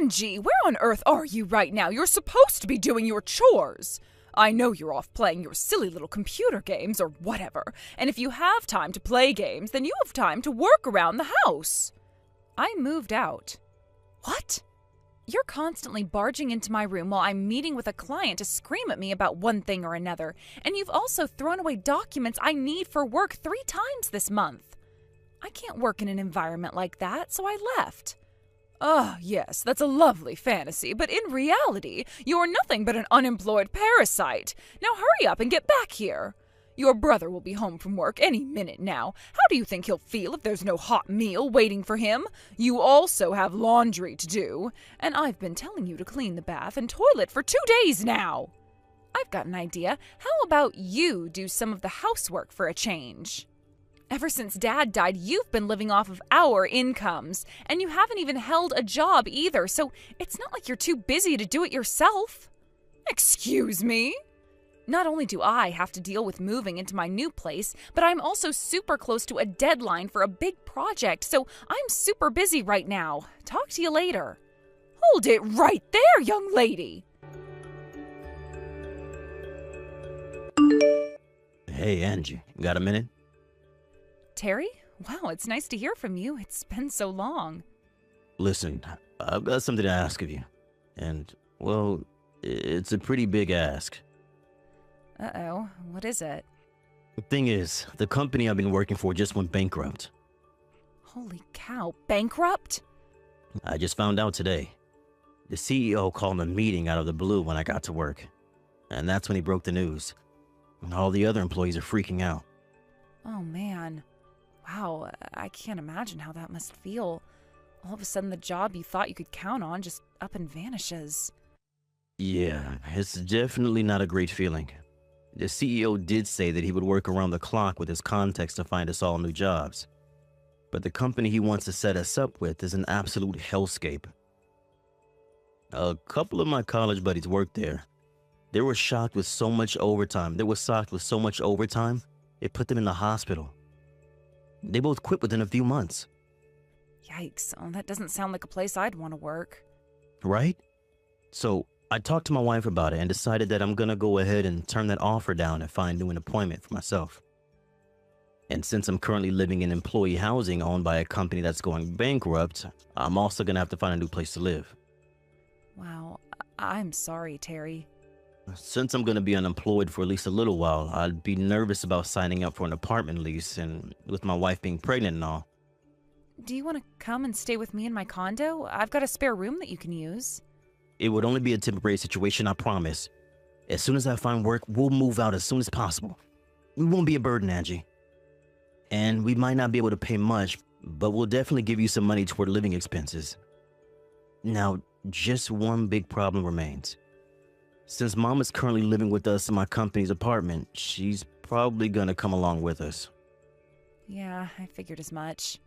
Angie, where on earth are you right now? You're supposed to be doing your chores. I know you're off playing your silly little computer games or whatever, and if you have time to play games, then you have time to work around the house. I moved out. What? You're constantly barging into my room while I'm meeting with a client to scream at me about one thing or another, and you've also thrown away documents I need for work 3 times this month. I can't work in an environment like that, so I left. Ah, yes, that's a lovely fantasy, but in reality, you're nothing but an unemployed parasite. Now hurry up and get back here. Your brother will be home from work any minute now. How do you think he'll feel if there's no hot meal waiting for him? You also have laundry to do, and I've been telling you to clean the bath and toilet for 2 days now. I've got an idea. How about you do some of the housework for a change? Ever since Dad died, you've been living off of our incomes, and you haven't even held a job either, so it's not like you're too busy to do it yourself. Excuse me? Not only do I have to deal with moving into my new place, but I'm also super close to a deadline for a big project, so I'm super busy right now. Talk to you later. Hold it right there, young lady! Hey, Angie, got a minute? Terry? Wow, it's nice to hear from you. It's been so long. Listen, I've got something to ask of you. And, well, it's a pretty big ask. Uh-oh, what is it? The thing is, the company I've been working for just went bankrupt. Holy cow, bankrupt? I just found out today. The CEO called a meeting out of the blue when I got to work. And that's when he broke the news. And all the other employees are freaking out. Oh, man. Wow, I can't imagine how that must feel. All of a sudden, the job you thought you could count on just up and vanishes. Yeah, it's definitely not a great feeling. The CEO did say that he would work around the clock with his contacts to find us all new jobs. But the company he wants to set us up with is an absolute hellscape. A couple of my college buddies worked there. They were shocked with so much overtime. It put them in the hospital. They both quit within a few months. Yikes, oh, that doesn't sound like a place I'd want to work. Right? So I talked to my wife about it and decided that I'm gonna go ahead and turn that offer down and find new employment for myself. And since I'm currently living in employee housing owned by a company that's going bankrupt, I'm also gonna have to find a new place to live. Wow, I'm sorry, Terry. Since I'm gonna be unemployed for at least a little while, I'd be nervous about signing up for an apartment lease, and with my wife being pregnant and all. Do you want to come and stay with me in my condo? I've got a spare room that you can use. It would only be a temporary situation, I promise. As soon as I find work, we'll move out as soon as possible. We won't be a burden, Angie. And we might not be able to pay much, but we'll definitely give you some money toward living expenses. Now, just one big problem remains. Since Mom is currently living with us in my company's apartment, she's probably gonna come along with us. Yeah, I figured as much.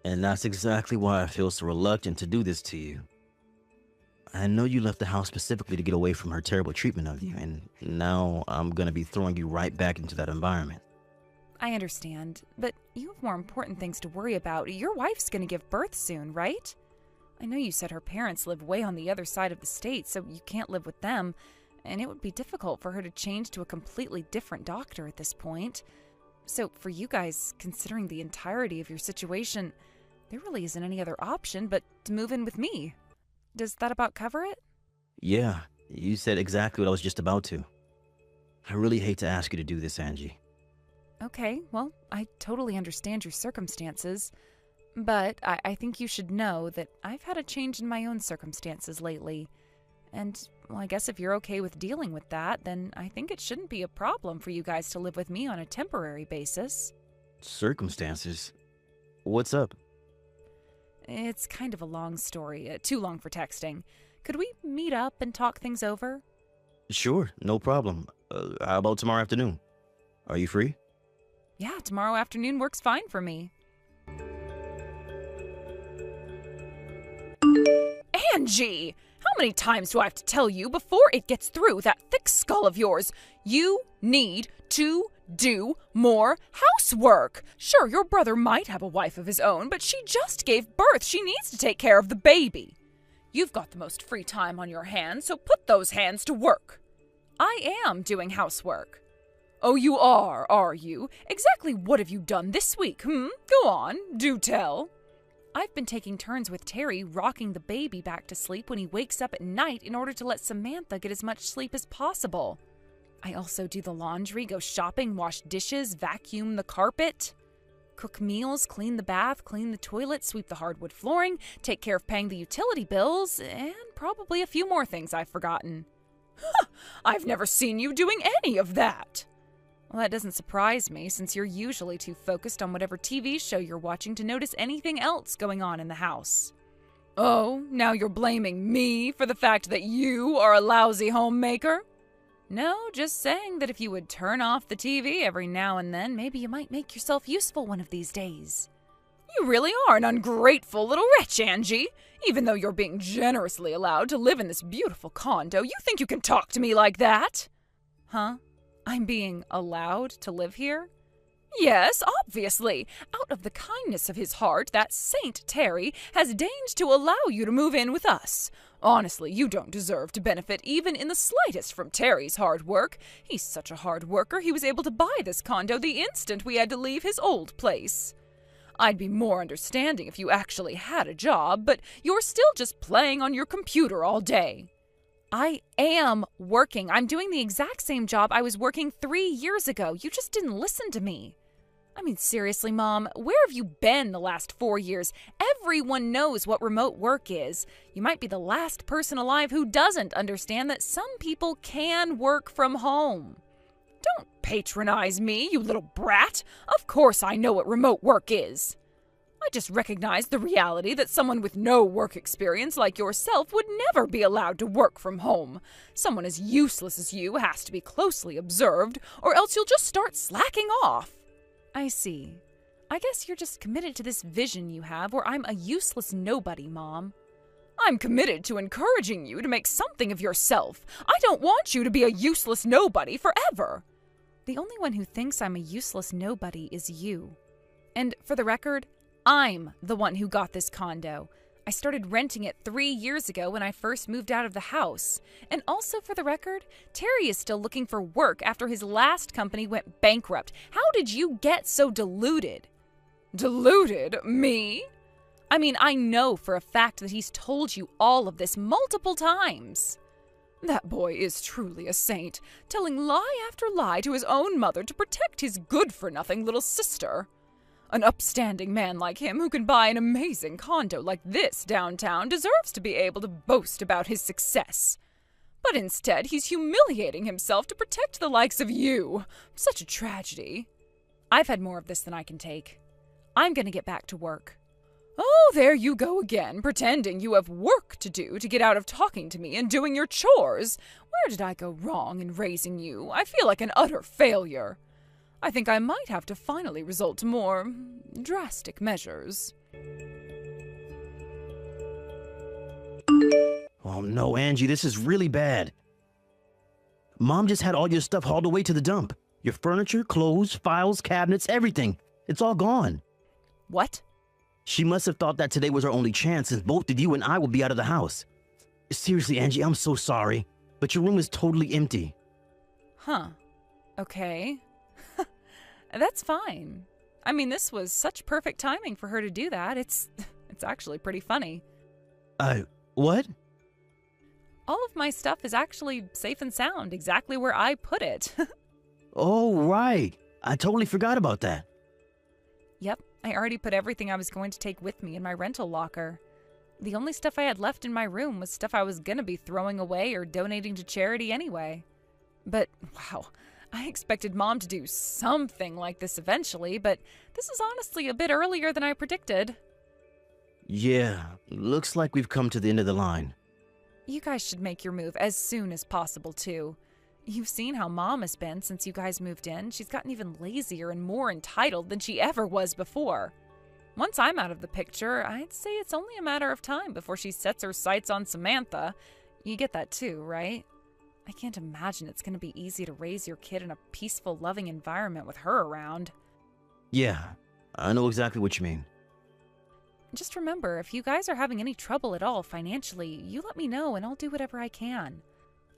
And that's exactly why I feel so reluctant to do this to you. I know you left the house specifically to get away from her terrible treatment of you, and now I'm gonna be throwing you right back into that environment. I understand, but you have more important things to worry about. Your wife's gonna give birth soon, right? I know you said her parents live way on the other side of the state, so you can't live with them, and it would be difficult for her to change to a completely different doctor at this point. So for you guys, considering the entirety of your situation, there really isn't any other option but to move in with me. Does that about cover it? Yeah, you said exactly what I was just about to. I really hate to ask you to do this, Angie. Okay, well, I totally understand your circumstances. But I think you should know that I've had a change in my own circumstances lately. And, well, I guess if you're okay with dealing with that, then I think it shouldn't be a problem for you guys to live with me on a temporary basis. Circumstances? What's up? It's kind of a long story, too long for texting. Could we meet up and talk things over? Sure, no problem. How about tomorrow afternoon? Are you free? Yeah, tomorrow afternoon works fine for me. Angie! How many times do I have to tell you before it gets through that thick skull of yours? You need to do more housework. Sure, your brother might have a wife of his own, but she just gave birth. She needs to take care of the baby. You've got the most free time on your hands, so put those hands to work. I am doing housework. Oh, you are you? Exactly what have you done this week, Go on, do tell. I've been taking turns with Terry rocking the baby back to sleep when he wakes up at night in order to let Samantha get as much sleep as possible. I also do the laundry, go shopping, wash dishes, vacuum the carpet, cook meals, clean the bath, clean the toilet, sweep the hardwood flooring, take care of paying the utility bills, and probably a few more things I've forgotten. I've never seen you doing any of that. Well, that doesn't surprise me, since you're usually too focused on whatever TV show you're watching to notice anything else going on in the house. Oh, now you're blaming me for the fact that you are a lousy homemaker? No, just saying that if you would turn off the TV every now and then, maybe you might make yourself useful one of these days. You really are an ungrateful little wretch, Angie. Even though you're being generously allowed to live in this beautiful condo, you think you can talk to me like that? Huh? I'm being allowed to live here? Yes, obviously. Out of the kindness of his heart, that Saint Terry has deigned to allow you to move in with us. Honestly, you don't deserve to benefit even in the slightest from Terry's hard work. He's such a hard worker, he was able to buy this condo the instant we had to leave his old place. I'd be more understanding if you actually had a job, but you're still just playing on your computer all day. I am working. I'm doing the exact same job I was working 3 years ago. You just didn't listen to me. I mean, seriously, Mom, where have you been the last 4 years? Everyone knows what remote work is. You might be the last person alive who doesn't understand that some people can work from home. Don't patronize me, you little brat. Of course I know what remote work is. I just recognize the reality that someone with no work experience like yourself would never be allowed to work from home. Someone as useless as you has to be closely observed, or else you'll just start slacking off. I see. I guess you're just committed to this vision you have where I'm a useless nobody, Mom. I'm committed to encouraging you to make something of yourself. I don't want you to be a useless nobody forever. The only one who thinks I'm a useless nobody is you. And for the record, I'm the one who got this condo. I started renting it 3 years ago when I first moved out of the house. And also for the record, Terry is still looking for work after his last company went bankrupt. How did you get so deluded? Deluded? Me? I mean, I know for a fact that he's told you all of this multiple times. That boy is truly a saint, telling lie after lie to his own mother to protect his good-for-nothing little sister. An upstanding man like him who can buy an amazing condo like this downtown deserves to be able to boast about his success. But instead, he's humiliating himself to protect the likes of you. Such a tragedy. I've had more of this than I can take. I'm going to get back to work. Oh, there you go again, pretending you have work to do to get out of talking to me and doing your chores. Where did I go wrong in raising you? I feel like an utter failure. I think I might have to finally resort to more drastic measures. Oh no, Angie, this is really bad. Mom just had all your stuff hauled away to the dump. Your furniture, clothes, files, cabinets, everything. It's all gone. What? She must have thought that today was our only chance, since both of you and I will be out of the house. Seriously, Angie, I'm so sorry, but your room is totally empty. Huh. Okay. That's fine. I mean, this was such perfect timing for her to do that. It's actually pretty funny. What? All of my stuff is actually safe and sound, exactly where I put it. Oh, right. I totally forgot about that. Yep, I already put everything I was going to take with me in my rental locker. The only stuff I had left in my room was stuff I was gonna be throwing away or donating to charity anyway. But, wow, I expected Mom to do something like this eventually, but this is honestly a bit earlier than I predicted. Yeah, looks like we've come to the end of the line. You guys should make your move as soon as possible, too. You've seen how Mom has been since you guys moved in. She's gotten even lazier and more entitled than she ever was before. Once I'm out of the picture, I'd say it's only a matter of time before she sets her sights on Samantha. You get that too, right? I can't imagine it's going to be easy to raise your kid in a peaceful, loving environment with her around. Yeah, I know exactly what you mean. Just remember, if you guys are having any trouble at all financially, you let me know and I'll do whatever I can.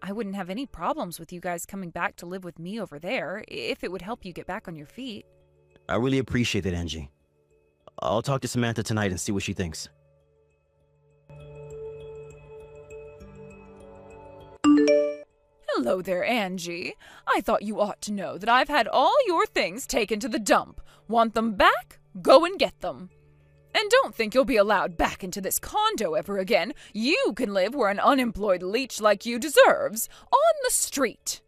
I wouldn't have any problems with you guys coming back to live with me over there, if it would help you get back on your feet. I really appreciate that, Angie. I'll talk to Samantha tonight and see what she thinks. Hello there, Angie. I thought you ought to know that I've had all your things taken to the dump. Want them back? Go and get them. And don't think you'll be allowed back into this condo ever again. You can live where an unemployed leech like you deserves, on the street.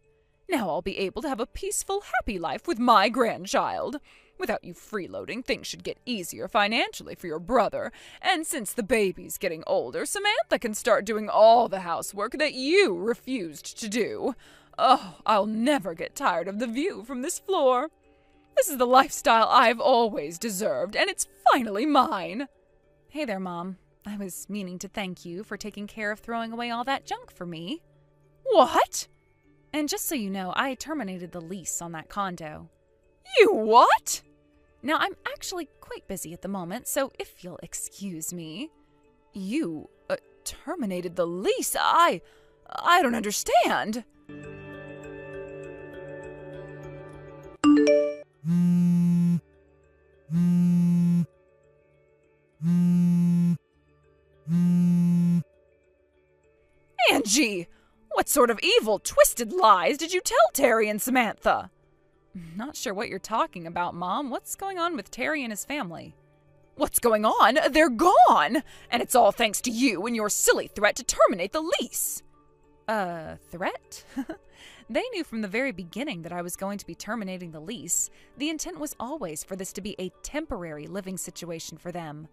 Now I'll be able to have a peaceful, happy life with my grandchild. Without you freeloading, things should get easier financially for your brother. And since the baby's getting older, Samantha can start doing all the housework that you refused to do. Oh, I'll never get tired of the view from this floor. This is the lifestyle I've always deserved, and it's finally mine. Hey there, Mom. I was meaning to thank you for taking care of throwing away all that junk for me. What? And just so you know, I terminated the lease on that condo. You what? Now, I'm actually quite busy at the moment, so if you'll excuse me. You terminated the lease? I don't understand. Angie! What sort of evil, twisted lies did you tell Terry and Samantha? Not sure what you're talking about, Mom. What's going on with Terry and his family? What's going on? They're gone! And it's all thanks to you and your silly threat to terminate the lease. Threat? They knew from the very beginning that I was going to be terminating the lease. The intent was always for this to be a temporary living situation for them.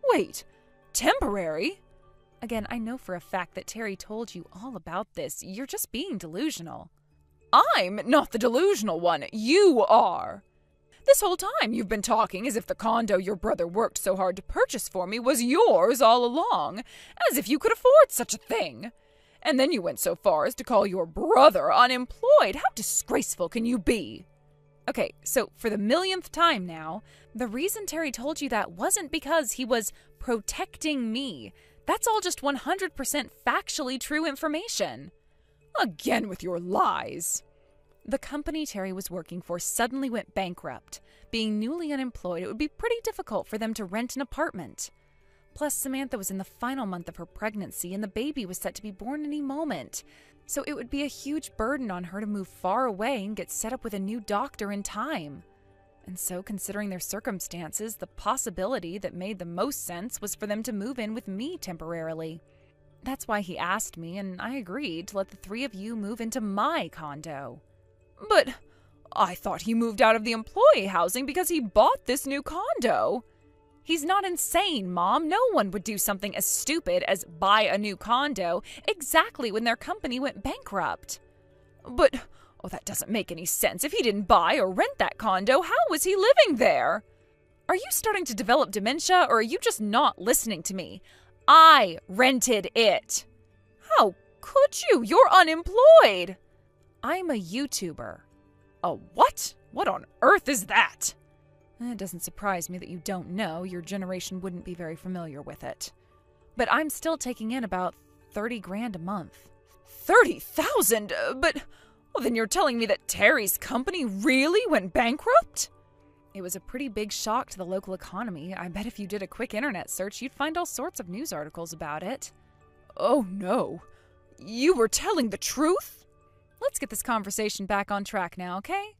Wait, temporary? Again, I know for a fact that Terry told you all about this. You're just being delusional. I'm not the delusional one. You are. This whole time you've been talking as if the condo your brother worked so hard to purchase for me was yours all along, as if you could afford such a thing. And then you went so far as to call your brother unemployed. How disgraceful can you be? Okay, so for the millionth time now, the reason Terry told you that wasn't because he was protecting me. That's all just 100% factually true information. Again with your lies. The company Terry was working for suddenly went bankrupt. Being newly unemployed, it would be pretty difficult for them to rent an apartment. Plus, Samantha was in the final month of her pregnancy and the baby was set to be born any moment. So it would be a huge burden on her to move far away and get set up with a new doctor in time. And so, considering their circumstances, the possibility that made the most sense was for them to move in with me temporarily. That's why he asked me, and I agreed to let the three of you move into my condo. But I thought he moved out of the employee housing because he bought this new condo. He's not insane, Mom. No one would do something as stupid as buy a new condo exactly when their company went bankrupt. But, that doesn't make any sense. If he didn't buy or rent that condo, how was he living there? Are you starting to develop dementia, or are you just not listening to me? I rented it. How could you? You're unemployed. I'm a YouTuber. A what? What on earth is that? It doesn't surprise me that you don't know. Your generation wouldn't be very familiar with it. But I'm still taking in about 30 grand a month. 30,000? But then you're telling me that Terry's company really went bankrupt? It was a pretty big shock to the local economy. I bet if you did a quick internet search, you'd find all sorts of news articles about it. Oh no. You were telling the truth? Let's get this conversation back on track now, okay?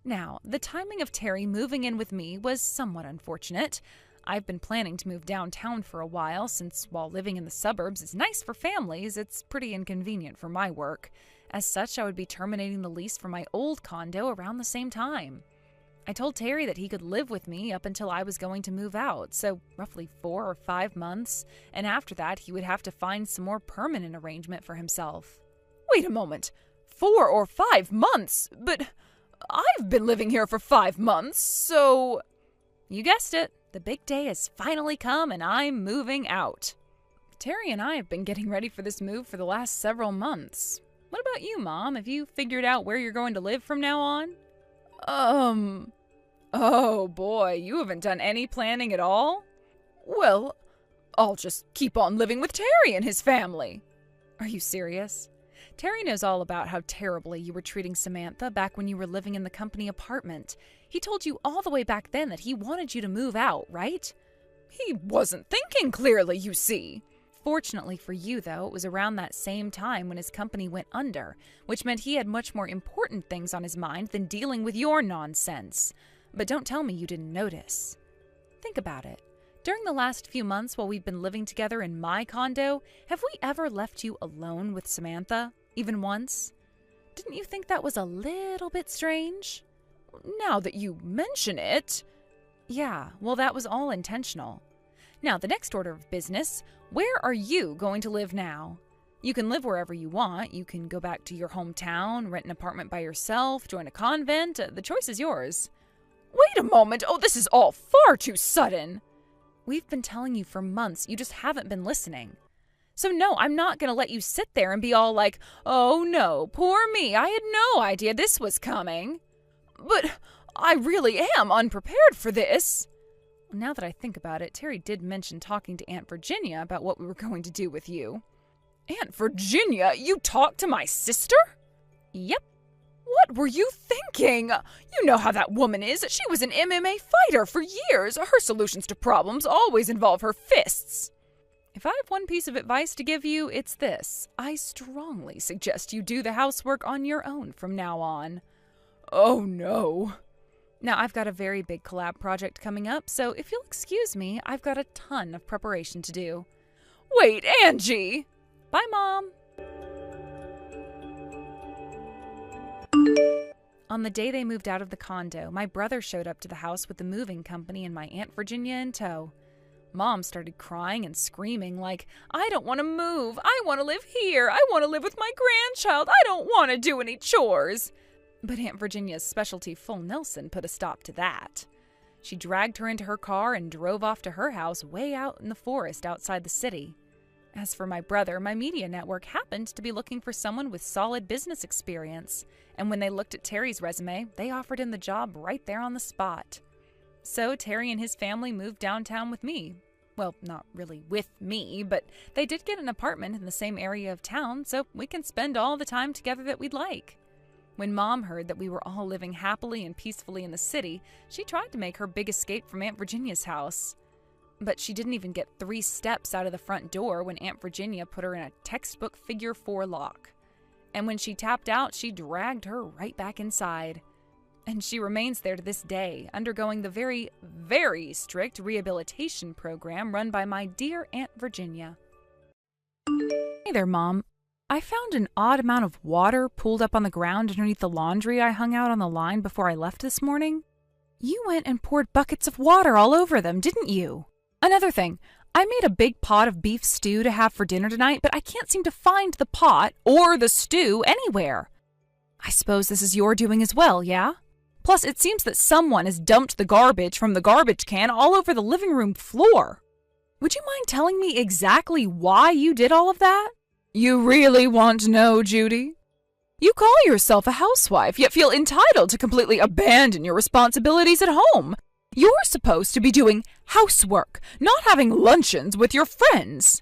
Now, the timing of Terry moving in with me was somewhat unfortunate. I've been planning to move downtown for a while, since while living in the suburbs is nice for families, it's pretty inconvenient for my work. As such, I would be terminating the lease for my old condo around the same time. I told Terry that he could live with me up until I was going to move out, so roughly 4 or 5 months, and after that he would have to find some more permanent arrangement for himself. Wait a moment, 4 or 5 months? But I've been living here for 5 months, so... You guessed it, the big day has finally come and I'm moving out. Terry and I have been getting ready for this move for the last several months. What about you, Mom? Have you figured out where you're going to live from now on? Oh boy, you haven't done any planning at all? Well, I'll just keep on living with Terry and his family. Are you serious? Terry knows all about how terribly you were treating Samantha back when you were living in the company apartment. He told you all the way back then that he wanted you to move out, right? He wasn't thinking clearly, you see. Fortunately for you, though, it was around that same time when his company went under, which meant he had much more important things on his mind than dealing with your nonsense. But don't tell me you didn't notice. Think about it. During the last few months while we've been living together in my condo, have we ever left you alone with Samantha? Even once? Didn't you think that was a little bit strange? Now that you mention it. Yeah, well, that was all intentional. Now, the next order of business, where are you going to live now? You can live wherever you want. You can go back to your hometown, rent an apartment by yourself, join a convent. The choice is yours. Wait a moment. Oh, this is all far too sudden. We've been telling you for months. You just haven't been listening. So no, I'm not going to let you sit there and be all like, oh no, poor me. I had no idea this was coming. But I really am unprepared for this. Now that I think about it, Terry did mention talking to Aunt Virginia about what we were going to do with you. Aunt Virginia? You talked to my sister? Yep. What were you thinking? You know how that woman is. She was an MMA fighter for years. Her solutions to problems always involve her fists. If I have one piece of advice to give you, it's this. I strongly suggest you do the housework on your own from now on. Oh no. Now, I've got a very big collab project coming up, so if you'll excuse me, I've got a ton of preparation to do. Wait, Angie! Bye, Mom! On the day they moved out of the condo, my brother showed up to the house with the moving company and my Aunt Virginia in tow. Mom started crying and screaming like, I don't want to move. I want to live here. I want to live with my grandchild. I don't want to do any chores. But Aunt Virginia's specialty full Nelson put a stop to that. She dragged her into her car and drove off to her house way out in the forest outside the city. As for my brother, my media network happened to be looking for someone with solid business experience, and when they looked at Terry's resume, they offered him the job right there on the spot. So Terry and his family moved downtown with me. Well, not really with me, but they did get an apartment in the same area of town, so we can spend all the time together that we'd like. When Mom heard that we were all living happily and peacefully in the city, she tried to make her big escape from Aunt Virginia's house. But she didn't even get 3 steps out of the front door when Aunt Virginia put her in a textbook figure 4 lock. And when she tapped out, she dragged her right back inside. And she remains there to this day, undergoing the very, very strict rehabilitation program run by my dear Aunt Virginia. Hey there, Mom. I found an odd amount of water pooled up on the ground underneath the laundry I hung out on the line before I left this morning. You went and poured buckets of water all over them, didn't you? Another thing, I made a big pot of beef stew to have for dinner tonight, but I can't seem to find the pot or the stew anywhere. I suppose this is your doing as well, yeah? Plus, it seems that someone has dumped the garbage from the garbage can all over the living room floor. Would you mind telling me exactly why you did all of that? You really want to know, Judy? You call yourself a housewife, yet feel entitled to completely abandon your responsibilities at home. You're supposed to be doing housework, not having luncheons with your friends.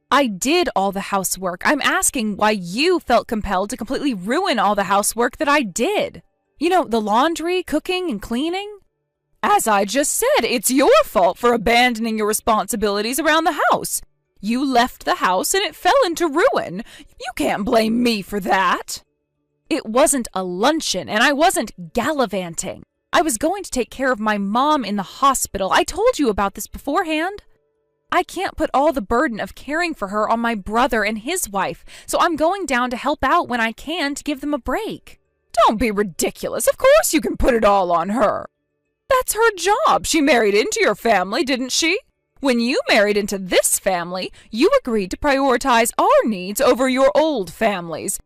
I did all the housework. I'm asking why you felt compelled to completely ruin all the housework that I did. You know, the laundry, cooking, and cleaning. As I just said, it's your fault for abandoning your responsibilities around the house. You left the house and it fell into ruin. You can't blame me for that. It wasn't a luncheon, and I wasn't gallivanting. I was going to take care of my mom in the hospital. I told you about this beforehand. I can't put all the burden of caring for her on my brother and his wife, so I'm going down to help out when I can to give them a break. Don't be ridiculous. Of course you can put it all on her. That's her job. She married into your family, didn't she? When you married into this family, you agreed to prioritize our needs over your old family's.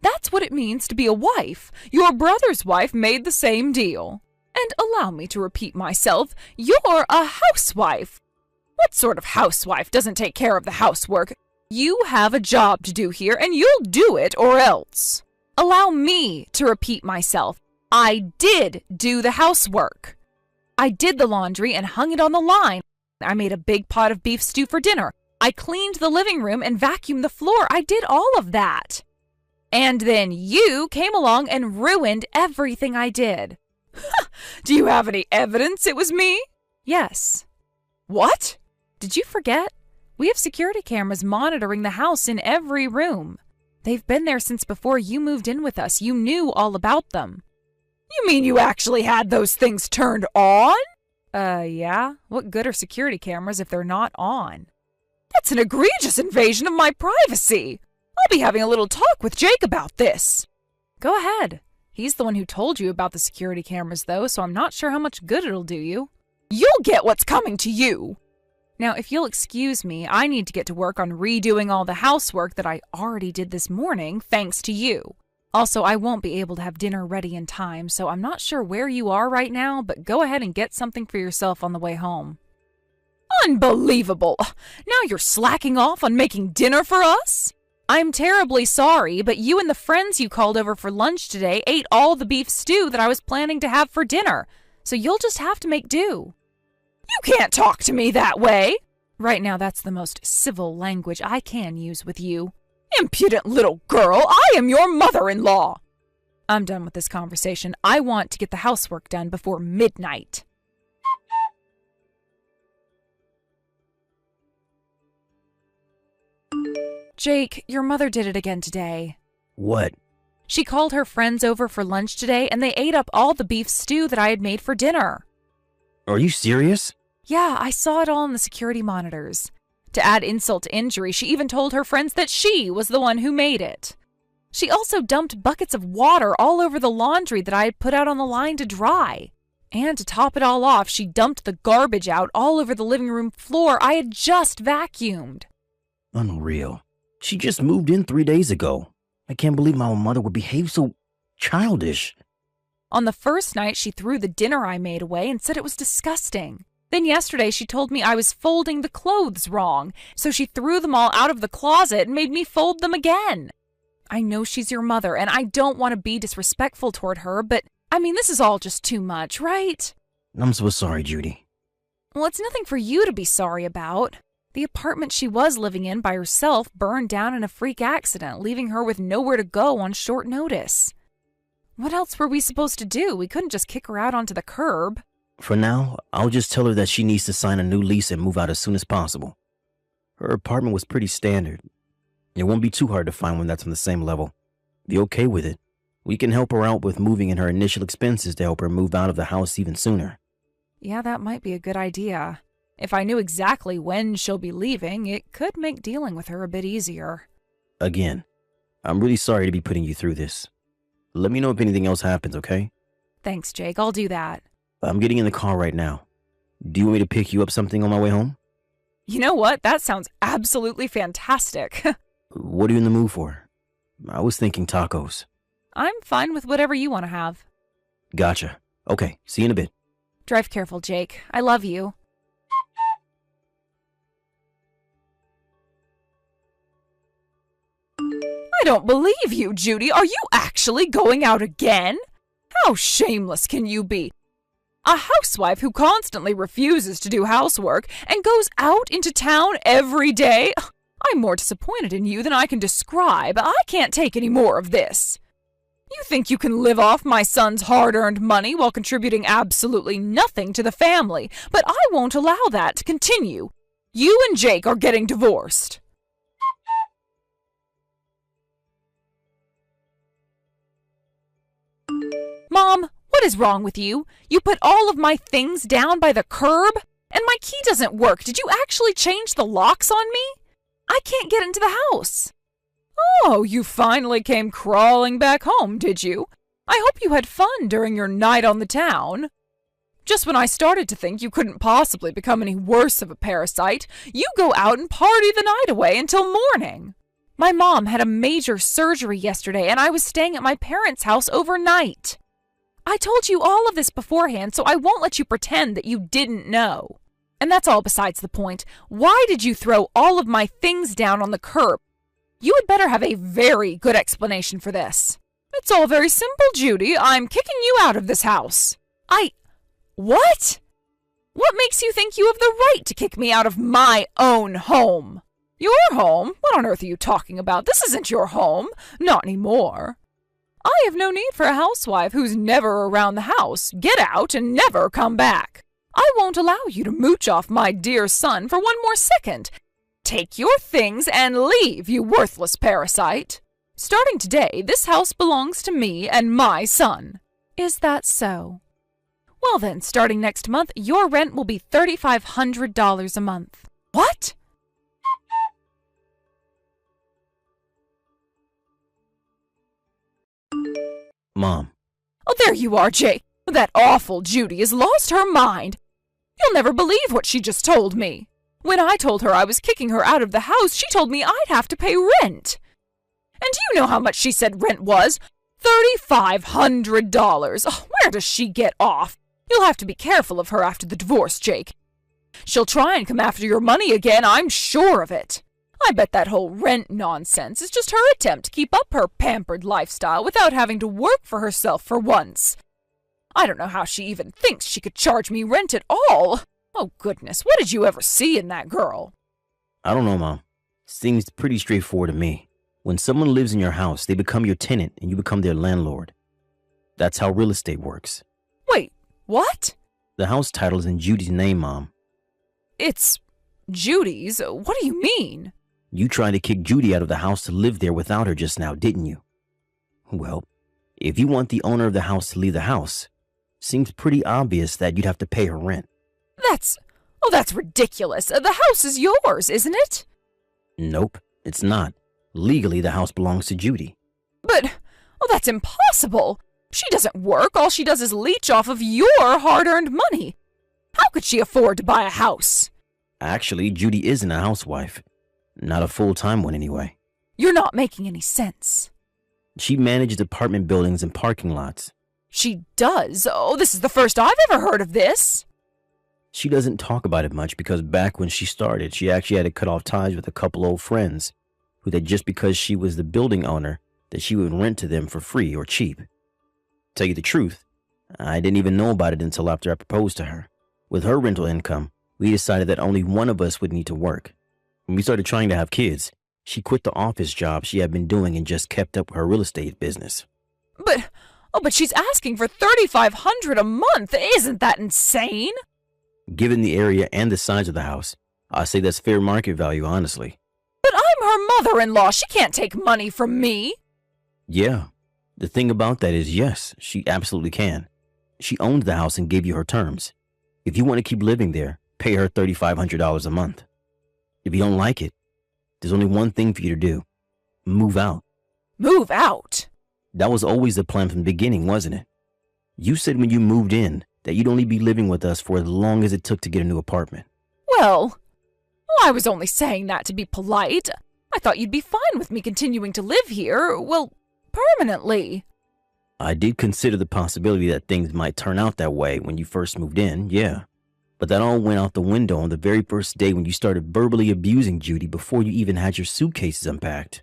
That's what it means to be a wife. Your brother's wife made the same deal. And allow me to repeat myself, you're a housewife. What sort of housewife doesn't take care of the housework? You have a job to do here, and you'll do it or else. Allow me to repeat myself. I did do the housework. I did the laundry and hung it on the line. I made a big pot of beef stew for dinner. I cleaned the living room and vacuumed the floor. I did all of that. And then you came along and ruined everything I did. Do you have any evidence it was me? Yes. What? Did you forget? We have security cameras monitoring the house in every room. They've been there since before you moved in with us. You knew all about them. You mean you actually had those things turned on? Yeah. What good are security cameras if they're not on? That's an egregious invasion of my privacy. I'll be having a little talk with Jake about this. Go ahead. He's the one who told you about the security cameras, though, so I'm not sure how much good it'll do you. You'll get what's coming to you. Now, if you'll excuse me, I need to get to work on redoing all the housework that I already did this morning, thanks to you. Also, I won't be able to have dinner ready in time, so I'm not sure where you are right now, but go ahead and get something for yourself on the way home. Unbelievable! Now you're slacking off on making dinner for us? I'm terribly sorry, but you and the friends you called over for lunch today ate all the beef stew that I was planning to have for dinner, so you'll just have to make do. You can't talk to me that way! Right now, that's the most civil language I can use with you. Impudent little girl, I am your mother-in-law! I'm done with this conversation. I want to get the housework done before midnight. Jake, your mother did it again today. What? She called her friends over for lunch today, and they ate up all the beef stew that I had made for dinner. Are you serious? Yeah, I saw it all on the security monitors. To add insult to injury, she even told her friends that she was the one who made it. She also dumped buckets of water all over the laundry that I had put out on the line to dry. And to top it all off, she dumped the garbage out all over the living room floor I had just vacuumed. Unreal. She just moved in 3 days ago. I can't believe my mother would behave so childish. On the first night, she threw the dinner I made away and said it was disgusting. Then yesterday, she told me I was folding the clothes wrong, so she threw them all out of the closet and made me fold them again. I know she's your mother, and I don't want to be disrespectful toward her, but, this is all just too much, right? I'm so sorry, Judy. Well, it's nothing for you to be sorry about. The apartment she was living in by herself burned down in a freak accident, leaving her with nowhere to go on short notice. What else were we supposed to do? We couldn't just kick her out onto the curb. For now, I'll just tell her that she needs to sign a new lease and move out as soon as possible. Her apartment was pretty standard. It won't be too hard to find one that's on the same level. Be okay with it. We can help her out with moving and her initial expenses to help her move out of the house even sooner. Yeah, that might be a good idea. If I knew exactly when she'll be leaving, it could make dealing with her a bit easier. Again, I'm really sorry to be putting you through this. Let me know if anything else happens, okay? Thanks, Jake. I'll do that. I'm getting in the car right now. Do you want me to pick you up something on my way home? You know what? That sounds absolutely fantastic. What are you in the mood for? I was thinking tacos. I'm fine with whatever you want to have. Gotcha. Okay, see you in a bit. Drive careful, Jake. I love you. I don't believe you, Judy. Are you actually going out again? How shameless can you be? A housewife who constantly refuses to do housework and goes out into town every day? I'm more disappointed in you than I can describe. I can't take any more of this. You think you can live off my son's hard-earned money while contributing absolutely nothing to the family, but I won't allow that to continue. You and Jake are getting divorced. Mom, what is wrong with you? You put all of my things down by the curb? And my key doesn't work. Did you actually change the locks on me? I can't get into the house. Oh, you finally came crawling back home, did you? I hope you had fun during your night on the town. Just when I started to think you couldn't possibly become any worse of a parasite, you go out and party the night away until morning. My mom had a major surgery yesterday, and I was staying at my parents' house overnight. I told you all of this beforehand, so I won't let you pretend that you didn't know. And that's all besides the point. Why did you throw all of my things down on the curb? You had better have a very good explanation for this. It's all very simple, Judy. I'm kicking you out of this house. What? What makes you think you have the right to kick me out of my own home? Your home? What on earth are you talking about? This isn't your home. Not anymore. I have no need for a housewife who's never around the house. Get out and never come back. I won't allow you to mooch off my dear son for one more second. Take your things and leave, you worthless parasite. Starting today, this house belongs to me and my son. Is that so? Well then, starting next month, your rent will be $3,500 a month. What? Mom. Oh, there you are, Jake. That awful Judy has lost her mind. You'll never believe what she just told me. When I told her I was kicking her out of the house, she told me I'd have to pay rent. And do you know how much she said rent was? $3,500. Oh, where does she get off? You'll have to be careful of her after the divorce, Jake. She'll try and come after your money again, I'm sure of it. I bet that whole rent nonsense is just her attempt to keep up her pampered lifestyle without having to work for herself for once. I don't know how she even thinks she could charge me rent at all. Oh, goodness, what did you ever see in that girl? I don't know, Mom. Seems pretty straightforward to me. When someone lives in your house, they become your tenant and you become their landlord. That's how real estate works. Wait, what? The house title is in Judy's name, Mom. It's Judy's? What do you mean? You tried to kick Judy out of the house to live there without her just now, didn't you? Well, if you want the owner of the house to leave the house, seems pretty obvious that you'd have to pay her rent. That's ridiculous. The house is yours, isn't it? Nope, it's not. Legally, the house belongs to Judy. But, that's impossible. She doesn't work. All she does is leech off of your hard-earned money. How could she afford to buy a house? Actually, Judy isn't a housewife. Not a full-time one, anyway. You're not making any sense. She manages apartment buildings and parking lots. She does? Oh, this is the first I've ever heard of this. She doesn't talk about it much because back when she started, she actually had to cut off ties with a couple old friends who that just because she was the building owner, that she would rent to them for free or cheap. Tell you the truth, I didn't even know about it until after I proposed to her. With her rental income, we decided that only one of us would need to work. When we started trying to have kids, she quit the office job she had been doing and just kept up with her real estate business. But she's asking for $3,500 a month. Isn't that insane? Given the area and the size of the house, I say that's fair market value, honestly. But I'm her mother-in-law. She can't take money from me. Yeah. The thing about that is, yes, she absolutely can. She owned the house and gave you her terms. If you want to keep living there, pay her $3,500 a month. If you don't like it, there's only one thing for you to do. Move out. Move out? That was always the plan from the beginning, wasn't it? You said when you moved in that you'd only be living with us for as long as it took to get a new apartment. Well, I was only saying that to be polite. I thought you'd be fine with me continuing to live here, well, permanently. I did consider the possibility that things might turn out that way when you first moved in, yeah. But that all went out the window on the very first day when you started verbally abusing Judy before you even had your suitcases unpacked.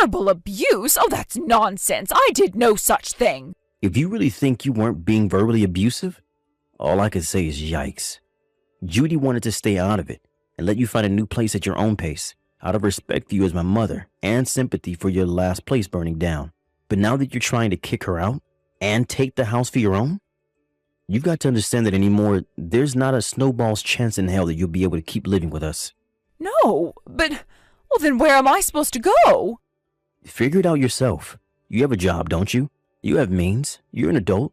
Verbal abuse? Oh, that's nonsense. I did no such thing. If you really think you weren't being verbally abusive, all I can say is yikes. Judy wanted to stay out of it and let you find a new place at your own pace, out of respect for you as my mother and sympathy for your last place burning down. But now that you're trying to kick her out and take the house for your own, you've got to understand that anymore, there's not a snowball's chance in hell that you'll be able to keep living with us. No, but, well, then where am I supposed to go? Figure it out yourself. You have a job, don't you? You have means. You're an adult.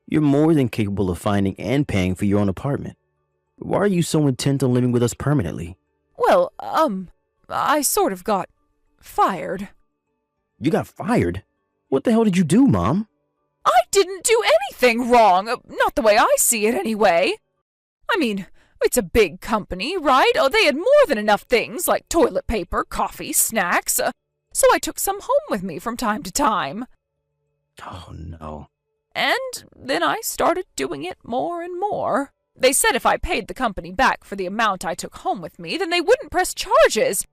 You're more than capable of finding and paying for your own apartment. Why are you so intent on living with us permanently? Well, I sort of got fired. You got fired? What the hell did you do, Mom? I didn't do anything wrong. Not the way I see it, anyway. I mean, it's a big company, right? Oh, they had more than enough things like toilet paper, coffee, snacks. So I took some home with me from time to time. Oh, no. And then I started doing it more and more. They said if I paid the company back for the amount I took home with me, then they wouldn't press charges.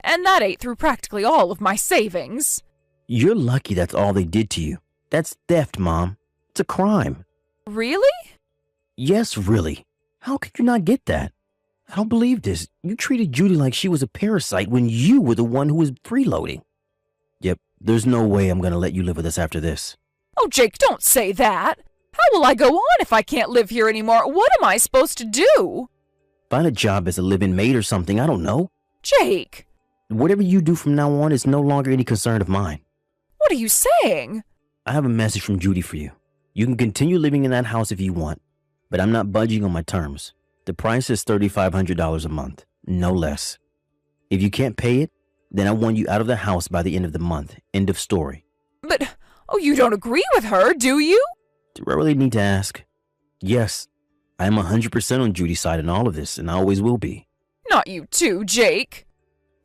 And that ate through practically all of my savings. You're lucky that's all they did to you. That's theft, Mom. It's a crime. Really? Yes, really. How could you not get that? I don't believe this. You treated Judy like she was a parasite when you were the one who was freeloading. Yep, there's no way I'm gonna let you live with us after this. Oh, Jake, don't say that. How will I go on if I can't live here anymore? What am I supposed to do? Find a job as a live-in maid or something, I don't know. Jake! Whatever you do from now on is no longer any concern of mine. What are you saying? I have a message from Judy for you. You can continue living in that house if you want, but I'm not budging on my terms. The price is $3,500 a month, no less. If you can't pay it, then I want you out of the house by the end of the month. End of story. But, oh, you don't agree with her, do you? Do I really need to ask? Yes, I am 100% on Judy's side in all of this, and I always will be. Not you too, Jake.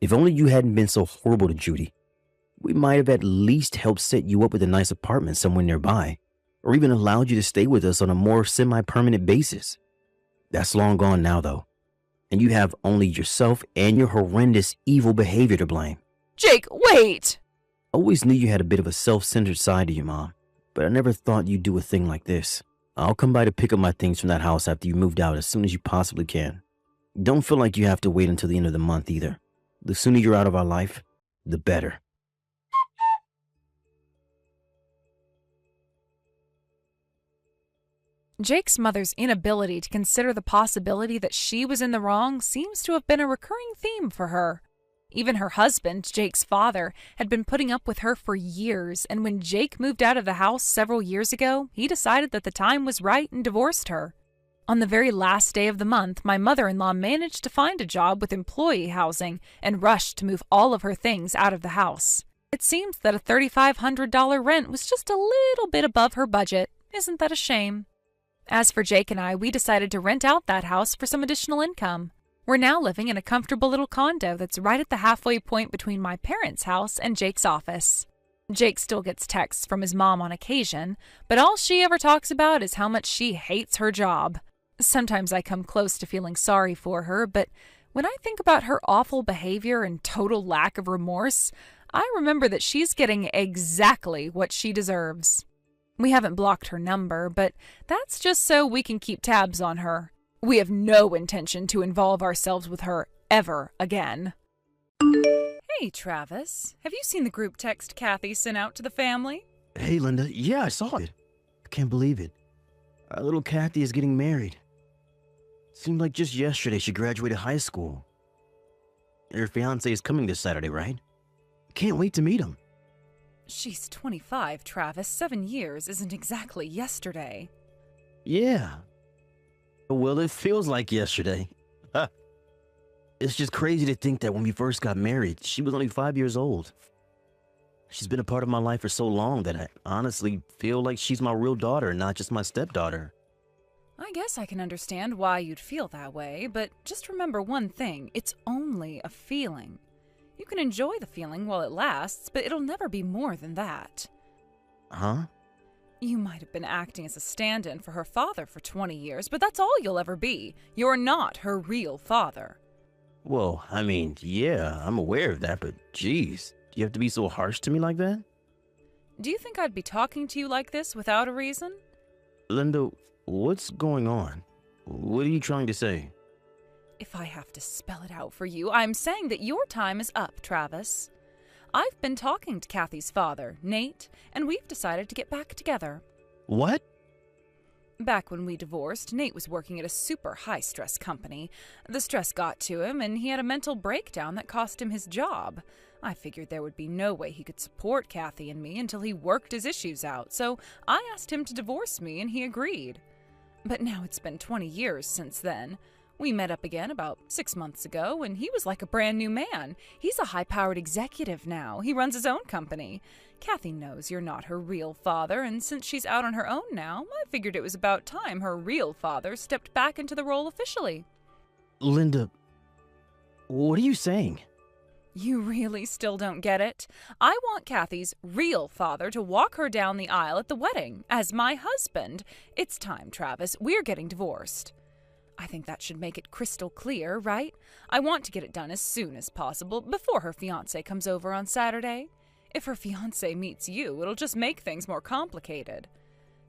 If only you hadn't been so horrible to Judy, we might have at least helped set you up with a nice apartment somewhere nearby, or even allowed you to stay with us on a more semi-permanent basis. That's long gone now, though, and you have only yourself and your horrendous evil behavior to blame. Jake, wait! I always knew you had a bit of a self-centered side to you, Mom, but I never thought you'd do a thing like this. I'll come by to pick up my things from that house after you moved out as soon as you possibly can. Don't feel like you have to wait until the end of the month either. The sooner you're out of our life, the better. Jake's mother's inability to consider the possibility that she was in the wrong seems to have been a recurring theme for her. Even her husband, Jake's father, had been putting up with her for years, and when Jake moved out of the house several years ago, he decided that the time was right and divorced her. On the very last day of the month, my mother-in-law managed to find a job with employee housing and rushed to move all of her things out of the house. It seems that a $3,500 rent was just a little bit above her budget. Isn't that a shame? As for Jake and I, we decided to rent out that house for some additional income. We're now living in a comfortable little condo that's right at the halfway point between my parents' house and Jake's office. Jake still gets texts from his mom on occasion, but all she ever talks about is how much she hates her job. Sometimes I come close to feeling sorry for her, but when I think about her awful behavior and total lack of remorse, I remember that she's getting exactly what she deserves. We haven't blocked her number, but that's just so we can keep tabs on her. We have no intention to involve ourselves with her ever again. Hey, Travis. Have you seen the group text Kathy sent out to the family? Hey, Linda. Yeah, I saw it. I can't believe it. Our little Kathy is getting married. Seemed like just yesterday she graduated high school. Her fiancé is coming this Saturday, right? Can't wait to meet him. She's 25, Travis. 7 years isn't exactly yesterday. Yeah. Well, it feels like yesterday. It's just crazy to think that when we first got married, she was only 5 years old. She's been a part of my life for so long that I honestly feel like she's my real daughter, not just my stepdaughter. I guess I can understand why you'd feel that way, but just remember one thing. It's only a feeling. You can enjoy the feeling while it lasts, but it'll never be more than that. Huh? You might have been acting as a stand-in for her father for 20 years, but that's all you'll ever be. You're not her real father. Well, I mean, yeah, I'm aware of that, but geez, do you have to be so harsh to me like that? Do you think I'd be talking to you like this without a reason? Linda, what's going on? What are you trying to say? If I have to spell it out for you, I'm saying that your time is up, Travis. I've been talking to Kathy's father, Nate, and we've decided to get back together. What? Back when we divorced, Nate was working at a super high-stress company. The stress got to him, and he had a mental breakdown that cost him his job. I figured there would be no way he could support Kathy and me until he worked his issues out, so I asked him to divorce me, and he agreed. But now it's been 20 years since then. We met up again about 6 months ago, and he was like a brand new man. He's a high-powered executive now. He runs his own company. Kathy knows you're not her real father, and since she's out on her own now, I figured it was about time her real father stepped back into the role officially. Linda, what are you saying? You really still don't get it? I want Kathy's real father to walk her down the aisle at the wedding as my husband. It's time, Travis. We're getting divorced. I think that should make it crystal clear, right? I want to get it done as soon as possible, before her fiancé comes over on Saturday. If her fiancé meets you, it'll just make things more complicated.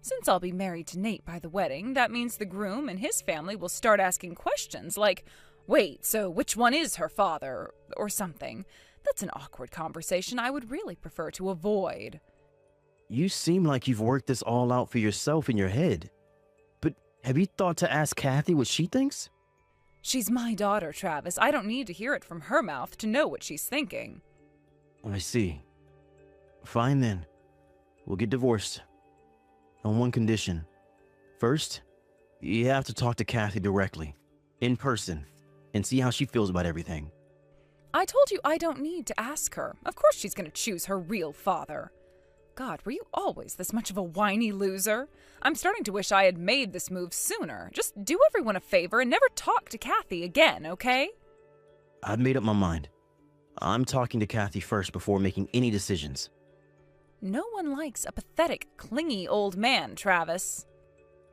Since I'll be married to Nate by the wedding, that means the groom and his family will start asking questions like, wait, so which one is her father? Or something. That's an awkward conversation I would really prefer to avoid. You seem like you've worked this all out for yourself in your head. But have you thought to ask Kathy what she thinks? She's my daughter, Travis. I don't need to hear it from her mouth to know what she's thinking. I see. Fine then. We'll get divorced. On one condition. First, you have to talk to Kathy directly, in person, and see how she feels about everything. I told you I don't need to ask her. Of course she's going to choose her real father. God, were you always this much of a whiny loser? I'm starting to wish I had made this move sooner. Just do everyone a favor and never talk to Kathy again, okay? I've made up my mind. I'm talking to Kathy first before making any decisions. No one likes a pathetic, clingy old man, Travis.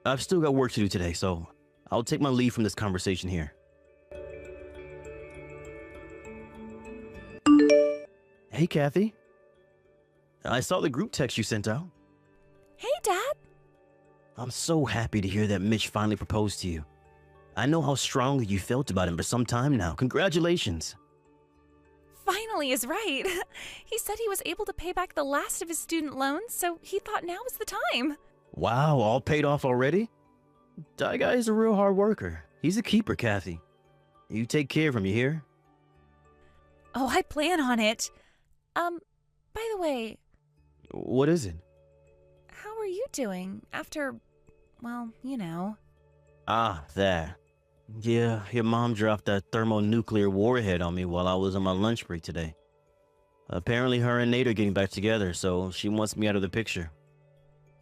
I've still got work to do today, so I'll take my leave from this conversation here. Hey, Kathy. I saw the group text you sent out. Hey, Dad. I'm so happy to hear that Mitch finally proposed to you. I know how strongly you felt about him for some time now. Congratulations. Finally is right. He said he was able to pay back the last of his student loans, so he thought now was the time. Wow, all paid off already? That guy is a real hard worker. He's a keeper, Kathy. You take care of him, you hear? Oh, I plan on it. By the way... What is it? How are you doing after, well, you know? Ah, that. Yeah, your mom dropped that thermonuclear warhead on me while I was on my lunch break today. Apparently her and Nate are getting back together, so she wants me out of the picture.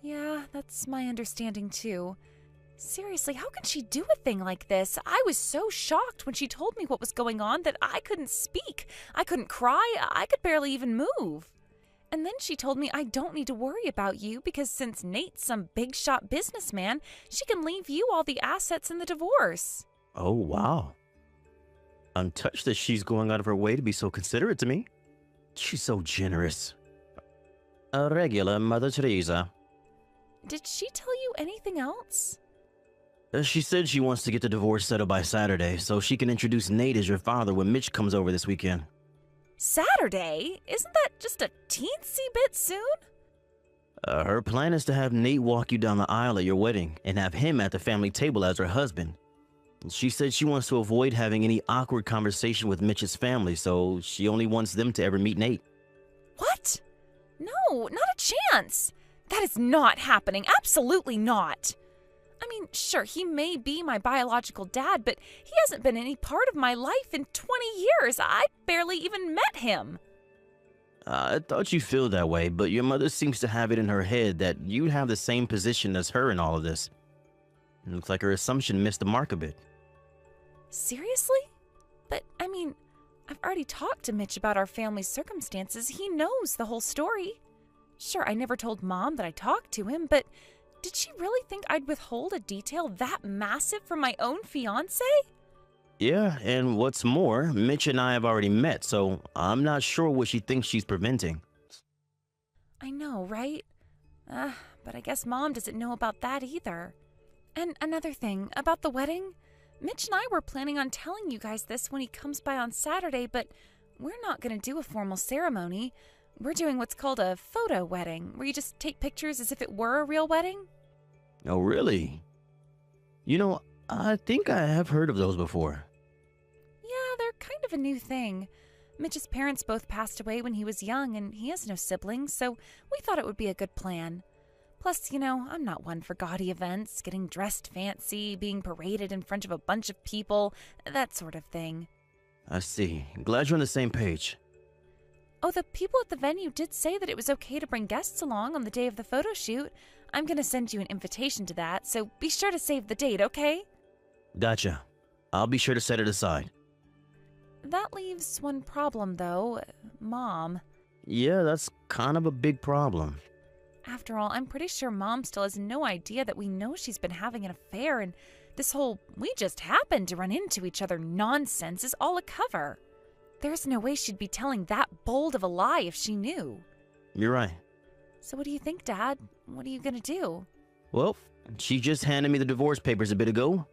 Yeah, that's my understanding too. Seriously, how can she do a thing like this? I was so shocked when she told me what was going on that I couldn't speak. I couldn't cry. I could barely even move. And then she told me I don't need to worry about you because since Nate's some big-shot businessman, she can leave you all the assets in the divorce. Oh, wow. I'm touched that she's going out of her way to be so considerate to me. She's so generous. A regular Mother Teresa. Did she tell you anything else? She said she wants to get the divorce settled by Saturday so she can introduce Nate as your father when Mitch comes over this weekend. Saturday? Isn't that just a teensy bit soon? Her plan is to have Nate walk you down the aisle at your wedding and have him at the family table as her husband. She said she wants to avoid having any awkward conversation with Mitch's family, so she only wants them to ever meet Nate. What? No, not a chance. That is not happening. Absolutely not. I mean, sure, he may be my biological dad, but he hasn't been any part of my life in 20 years. I barely even met him. I thought you feel that way, but your mother seems to have it in her head that you'd have the same position as her in all of this. It looks like her assumption missed the mark a bit. Seriously? But, I mean, I've already talked to Mitch about our family's circumstances. He knows the whole story. Sure, I never told Mom that I talked to him, but did she really think I'd withhold a detail that massive from my own fiancé? Yeah, and what's more, Mitch and I have already met, so I'm not sure what she thinks she's preventing. I know, right? But I guess Mom doesn't know about that either. And another thing, about the wedding. Mitch and I were planning on telling you guys this when he comes by on Saturday, but we're not going to do a formal ceremony. We're doing what's called a photo wedding, where you just take pictures as if it were a real wedding. Oh, really? You know, I think I have heard of those before. Yeah, they're kind of a new thing. Mitch's parents both passed away when he was young, and he has no siblings, so we thought it would be a good plan. Plus, you know, I'm not one for gaudy events, getting dressed fancy, being paraded in front of a bunch of people, that sort of thing. I see. Glad you're on the same page. Oh, the people at the venue did say that it was okay to bring guests along on the day of the photo shoot. I'm going to send you an invitation to that, so be sure to save the date, okay? Gotcha. I'll be sure to set it aside. That leaves one problem, though. Mom. Yeah, that's kind of a big problem. After all, I'm pretty sure Mom still has no idea that we know she's been having an affair, and this whole "we just happened to run into each other" nonsense is all a cover. There's no way she'd be telling that bold of a lie if she knew. You're right. So what do you think, Dad? What are you gonna do? Well, she just handed me the divorce papers a bit ago.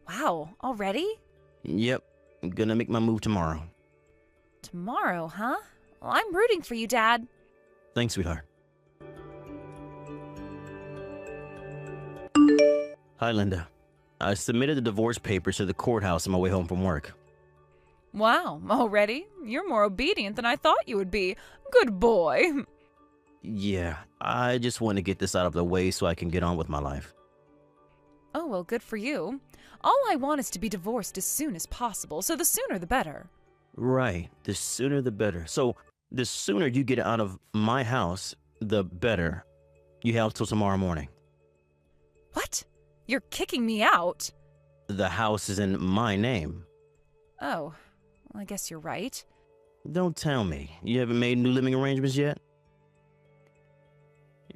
Wow, already? Yep, I'm gonna make my move tomorrow. Tomorrow, huh? Well, I'm rooting for you, Dad. Thanks, sweetheart. Hi, Linda. I submitted the divorce papers to the courthouse on my way home from work. Wow, already? You're more obedient than I thought you would be. Good boy. Yeah, I just want to get this out of the way so I can get on with my life. Oh, well, good for you. All I want is to be divorced as soon as possible, so the sooner the better. Right, the sooner the better. So, the sooner you get out of my house, the better. You have till tomorrow morning. What? You're kicking me out? The house is in my name. Oh, well, I guess you're right. Don't tell me. You haven't made new living arrangements yet?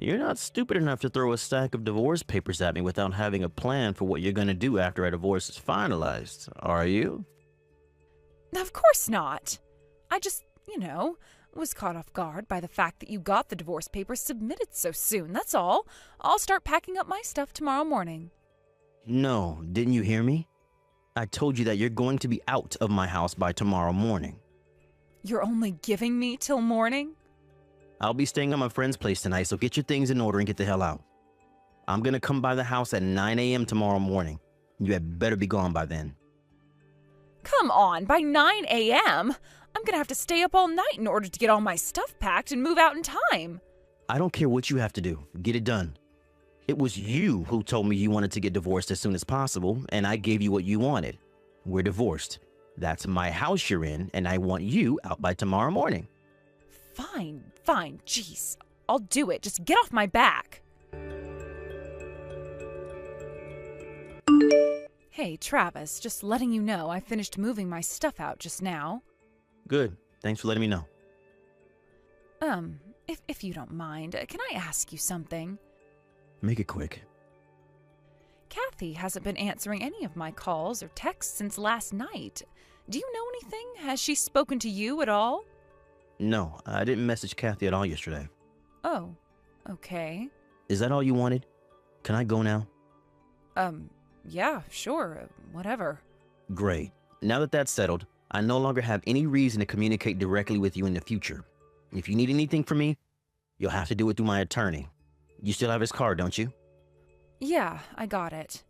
You're not stupid enough to throw a stack of divorce papers at me without having a plan for what you're going to do after our divorce is finalized, are you? Of course not. I just, was caught off guard by the fact that you got the divorce papers submitted so soon, that's all. I'll start packing up my stuff tomorrow morning. No, didn't you hear me? I told you that you're going to be out of my house by tomorrow morning. You're only giving me till morning? I'll be staying at my friend's place tonight, so get your things in order and get the hell out. I'm gonna come by the house at 9 a.m. tomorrow morning. You had better be gone by then. Come on, by 9 a.m.? I'm gonna have to stay up all night in order to get all my stuff packed and move out in time. I don't care what you have to do. Get it done. It was you who told me you wanted to get divorced as soon as possible, and I gave you what you wanted. We're divorced. That's my house you're in, and I want you out by tomorrow morning. Fine, jeez. I'll do it. Just get off my back. Hey, Travis, just letting you know I finished moving my stuff out just now. Good. Thanks for letting me know. If you don't mind, can I ask you something? Make it quick. Kathy hasn't been answering any of my calls or texts since last night. Do you know anything? Has she spoken to you at all? No, I didn't message Kathy at all yesterday. Oh, okay. Is that all you wanted? Can I go now? Yeah, sure, whatever. Great. Now that that's settled, I no longer have any reason to communicate directly with you in the future. If you need anything from me, you'll have to do it through my attorney. You still have his card, don't you? Yeah, I got it.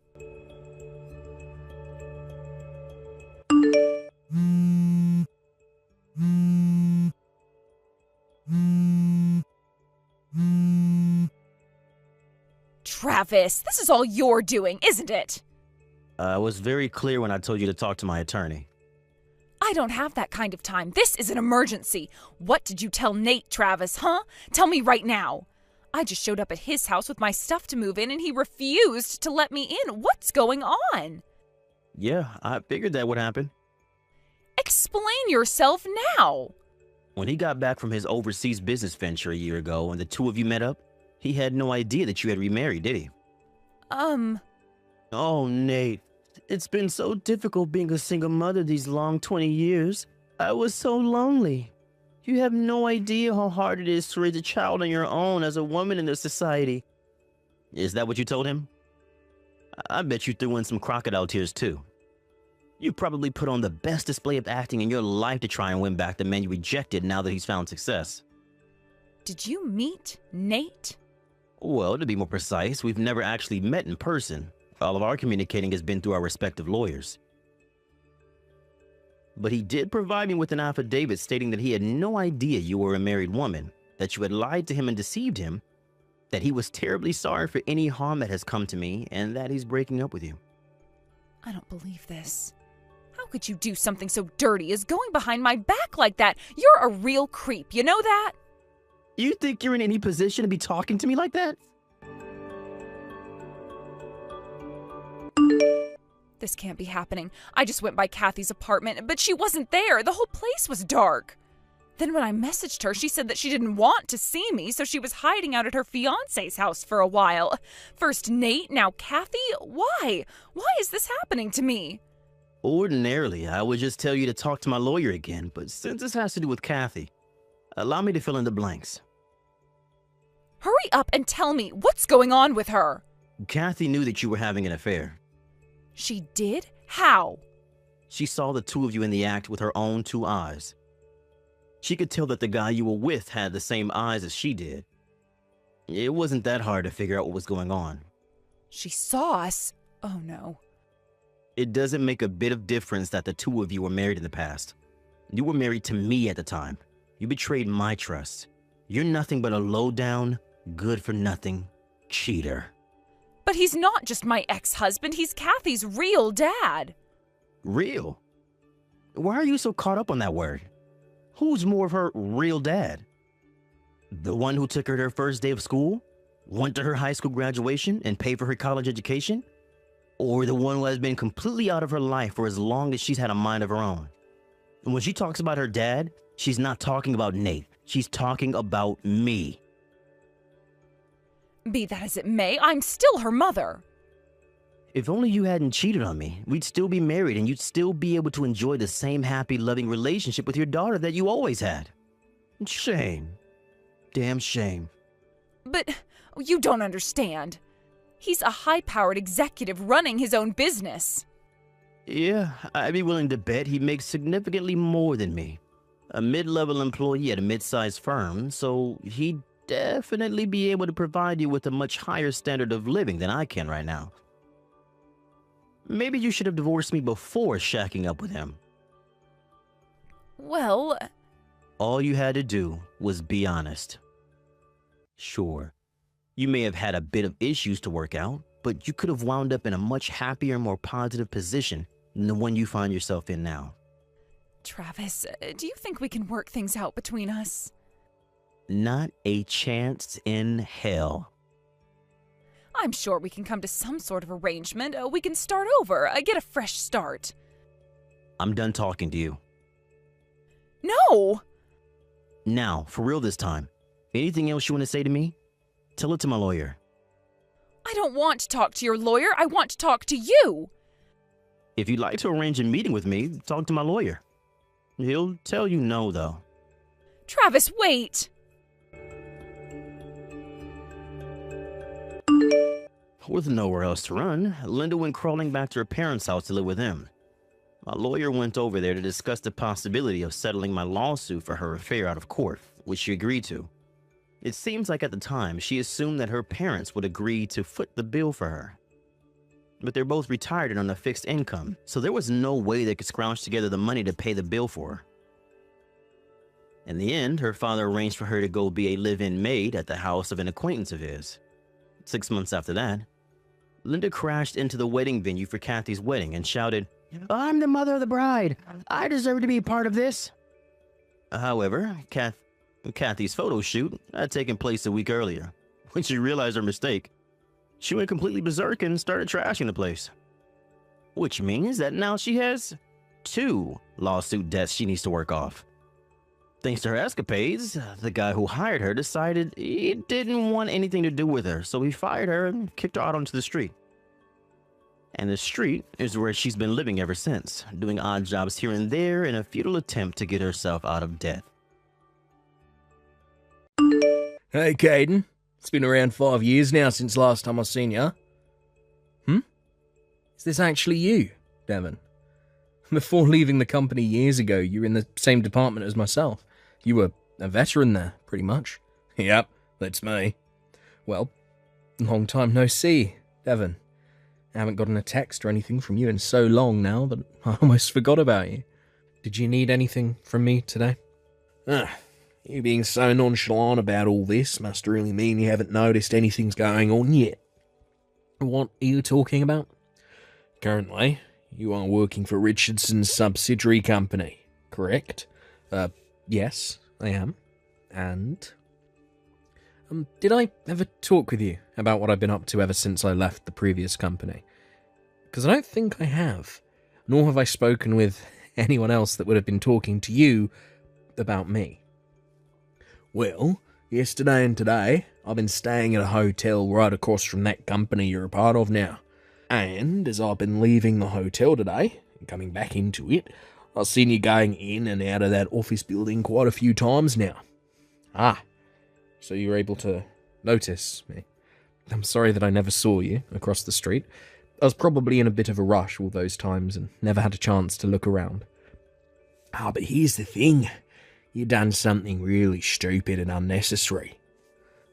Travis, this is all you're doing, isn't it? I was very clear when I told you to talk to my attorney. I don't have that kind of time. This is an emergency. What did you tell Nate, Travis, huh? Tell me right now. I just showed up at his house with my stuff to move in and he refused to let me in. What's going on? Yeah, I figured that would happen. Explain yourself now. When he got back from his overseas business venture a year ago and the two of you met up, he had no idea that you had remarried, did he? Oh, Nate, it's been so difficult being a single mother these long 20 years. I was so lonely. You have no idea how hard it is to raise a child on your own as a woman in this society. Is that what you told him? I bet you threw in some crocodile tears too. You probably put on the best display of acting in your life to try and win back the man you rejected now that he's found success. Did you meet Nate? Well, to be more precise, we've never actually met in person. All of our communicating has been through our respective lawyers. But he did provide me with an affidavit stating that he had no idea you were a married woman, that you had lied to him and deceived him, that he was terribly sorry for any harm that has come to me, and that he's breaking up with you. I don't believe this. How could you do something so dirty as going behind my back like that? You're a real creep, you know that? You think you're in any position to be talking to me like that? This can't be happening. I just went by Kathy's apartment, but she wasn't there. The whole place was dark. Then when I messaged her, she said that she didn't want to see me, so she was hiding out at her fiancé's house for a while. First Nate, now Kathy? Why? Why is this happening to me? Ordinarily, I would just tell you to talk to my lawyer again, but since this has to do with Kathy, allow me to fill in the blanks. Hurry up and tell me what's going on with her. Kathy knew that you were having an affair. She did? How? She saw the two of you in the act with her own two eyes. She could tell that the guy you were with had the same eyes as she did. It wasn't that hard to figure out what was going on. She saw us? Oh no. It doesn't make a bit of difference that the two of you were married in the past. You were married to me at the time. You betrayed my trust. You're nothing but a low-down, good-for-nothing cheater. But he's not just my ex-husband, he's Kathy's real dad. Real? Why are you so caught up on that word? Who's more of her real dad? The one who took her to her first day of school, went to her high school graduation, and paid for her college education? Or the one who has been completely out of her life for as long as she's had a mind of her own? And when she talks about her dad, she's not talking about Nate. She's talking about me. Be that as it may, I'm still her mother. If only you hadn't cheated on me, we'd still be married and you'd still be able to enjoy the same happy, loving relationship with your daughter that you always had. Shame. Damn shame. But you don't understand. He's a high-powered executive running his own business. Yeah, I'd be willing to bet he makes significantly more than me. A mid-level employee at a mid-sized firm, so he'd definitely be able to provide you with a much higher standard of living than I can right now. Maybe you should have divorced me before shacking up with him. Well... All you had to do was be honest. Sure, you may have had a bit of issues to work out, but you could have wound up in a much happier, more positive position than the one you find yourself in now. Travis, do you think we can work things out between us? Not a chance in hell. I'm sure we can come to some sort of arrangement. We can start over, get a fresh start. I'm done talking to you. No! Now, for real this time. Anything else you want to say to me? Tell it to my lawyer. I don't want to talk to your lawyer. I want to talk to you. If you'd like to arrange a meeting with me, talk to my lawyer. He'll tell you no, though. Travis, wait! With nowhere else to run, Linda went crawling back to her parents' house to live with them. My lawyer went over there to discuss the possibility of settling my lawsuit for her affair out of court, which she agreed to. It seems like at the time, she assumed that her parents would agree to foot the bill for her. But they're both retired and on a fixed income, so there was no way they could scrounge together the money to pay the bill for her. In the end, her father arranged for her to go be a live-in maid at the house of an acquaintance of his. 6 months after that, Linda crashed into the wedding venue for Kathy's wedding and shouted, "I'm the mother of the bride. I deserve to be part of this." However, Kathy's photo shoot had taken place a week earlier. When she realized her mistake, she went completely berserk and started trashing the place. Which means that now she has 2 lawsuit debts she needs to work off. Thanks to her escapades, the guy who hired her decided he didn't want anything to do with her, so he fired her and kicked her out onto the street. And the street is where she's been living ever since, doing odd jobs here and there in a futile attempt to get herself out of debt. Hey, Caden. It's been around 5 years now since last time I seen ya. Is this actually you, Devon? Before leaving the company years ago, you were in the same department as myself. You were a veteran there, pretty much. Yep, that's me. Well, long time no see, Devon. I haven't gotten a text or anything from you in so long now that I almost forgot about you. Did you need anything from me today? You being so nonchalant about all this must really mean you haven't noticed anything's going on yet. What are you talking about? Currently, you are working for Richardson's subsidiary company, correct? Yes, I am. And? Did I ever talk with you about what I've been up to ever since I left the previous company? Because I don't think I have. Nor have I spoken with anyone else that would have been talking to you about me. Well, yesterday and today, I've been staying at a hotel right across from that company you're a part of now. And as I've been leaving the hotel today, and coming back into it, I've seen you going in and out of that office building quite a few times now. So you're able to notice me. I'm sorry that I never saw you across the street. I was probably in a bit of a rush all those times and never had a chance to look around. Ah, but here's the thing. You done something really stupid and unnecessary.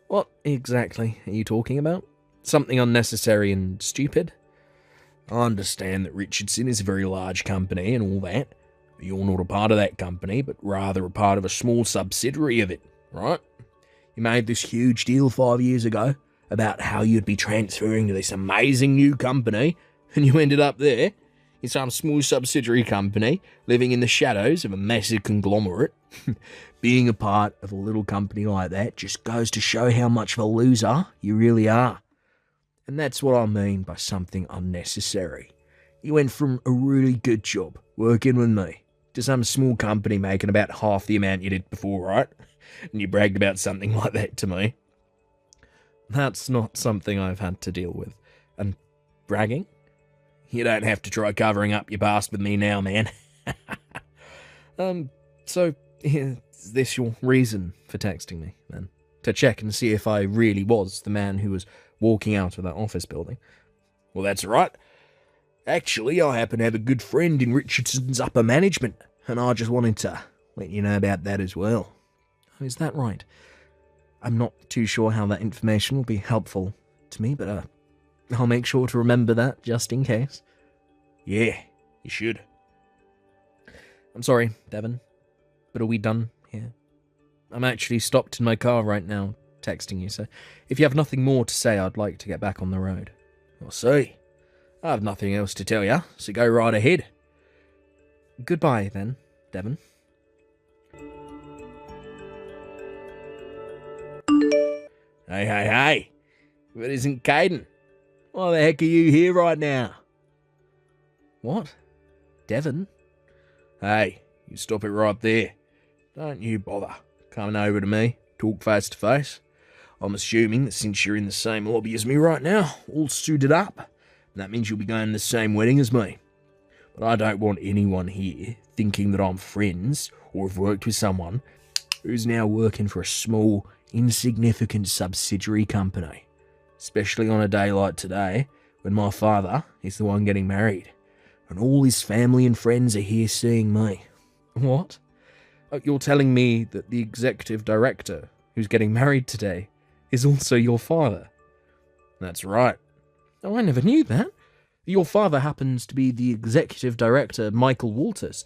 What exactly are you talking about? Something unnecessary and stupid? I understand that Richardson is a very large company and all that. You're not a part of that company, but rather a part of a small subsidiary of it, right? You made this huge deal 5 years ago about how you'd be transferring to this amazing new company, and you ended up there, in some small subsidiary company, living in the shadows of a massive conglomerate. Being a part of a little company like that just goes to show how much of a loser you really are. And that's what I mean by something unnecessary. You went from a really good job working with me to some small company making about half the amount you did before, right? And you bragged about something like that to me. That's not something I've had to deal with. And bragging? You don't have to try covering up your past with me now, man. So, is this your reason for texting me, then? To check and see if I really was the man who was walking out of that office building? Well, that's right. Actually, I happen to have a good friend in Richardson's upper management, and I just wanted to let you know about that as well. Oh, is that right? I'm not too sure how that information will be helpful to me, but I'll make sure to remember that just in case. Yeah, you should. I'm sorry, Devon, but are we done here? I'm actually stopped in my car right now, texting you, so if you have nothing more to say, I'd like to get back on the road. I'll see. I have nothing else to tell you, so go right ahead. Goodbye, then, Devon. Hey, if it isn't Caden. Why the heck are you here right now? What? Devon? Hey, you stop it right there. Don't you bother coming over to me, talk face to face. I'm assuming that since you're in the same lobby as me right now, all suited up, that means you'll be going to the same wedding as me. But I don't want anyone here thinking that I'm friends or have worked with someone who's now working for a small, insignificant subsidiary company. Especially on a day like today, when my father is the one getting married, and all his family and friends are here seeing me. What? You're telling me that the executive director who's getting married today is also your father? That's right. Oh, I never knew that. Your father happens to be the executive director, Michael Walters.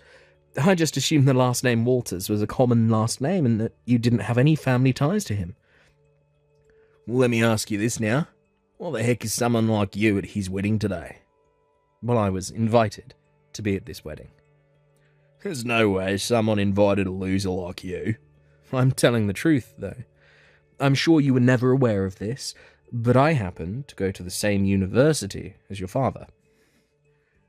I just assumed the last name Walters was a common last name and that you didn't have any family ties to him. Well, let me ask you this now. What the heck is someone like you at his wedding today? Well, I was invited to be at this wedding. There's no way someone invited a loser like you. I'm telling the truth, though. I'm sure you were never aware of this, but I happen to go to the same university as your father.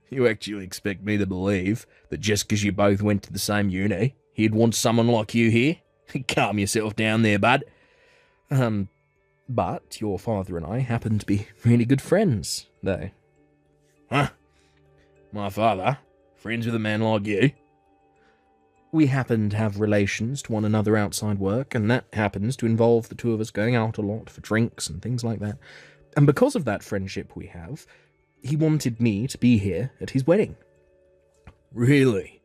You actually expect me to believe that just because you both went to the same uni, he'd want someone like you here? Calm yourself down there, bud. But your father and I happen to be really good friends, though. Huh? My father? Friends with a man like you? We happen to have relations to one another outside work, and that happens to involve the two of us going out a lot for drinks and things like that. And because of that friendship we have, he wanted me to be here at his wedding. Really?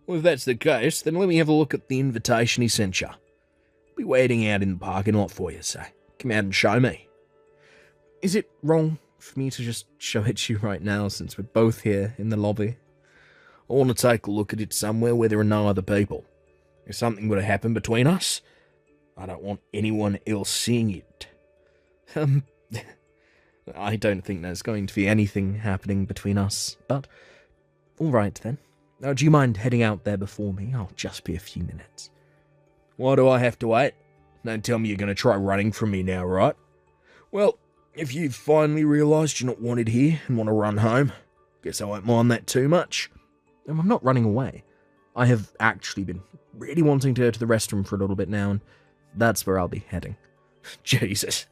Well, if that's the case, then let me have a look at the invitation he sent you. I'll be waiting out in the parking lot for you, so come out and show me. Is it wrong for me to just show it to you right now, since we're both here in the lobby? I want to take a look at it somewhere where there are no other people. If something were to happen between us, I don't want anyone else seeing it. I don't think there's going to be anything happening between us, but all right then. Do you mind heading out there before me? I'll just be a few minutes. Why do I have to wait? Don't tell me you're going to try running from me now, right? Well, if you've finally realised you're not wanted here and want to run home, guess I won't mind that too much. I'm not running away. I have actually been really wanting to go to the restroom for a little bit now, and that's where I'll be heading. Jesus.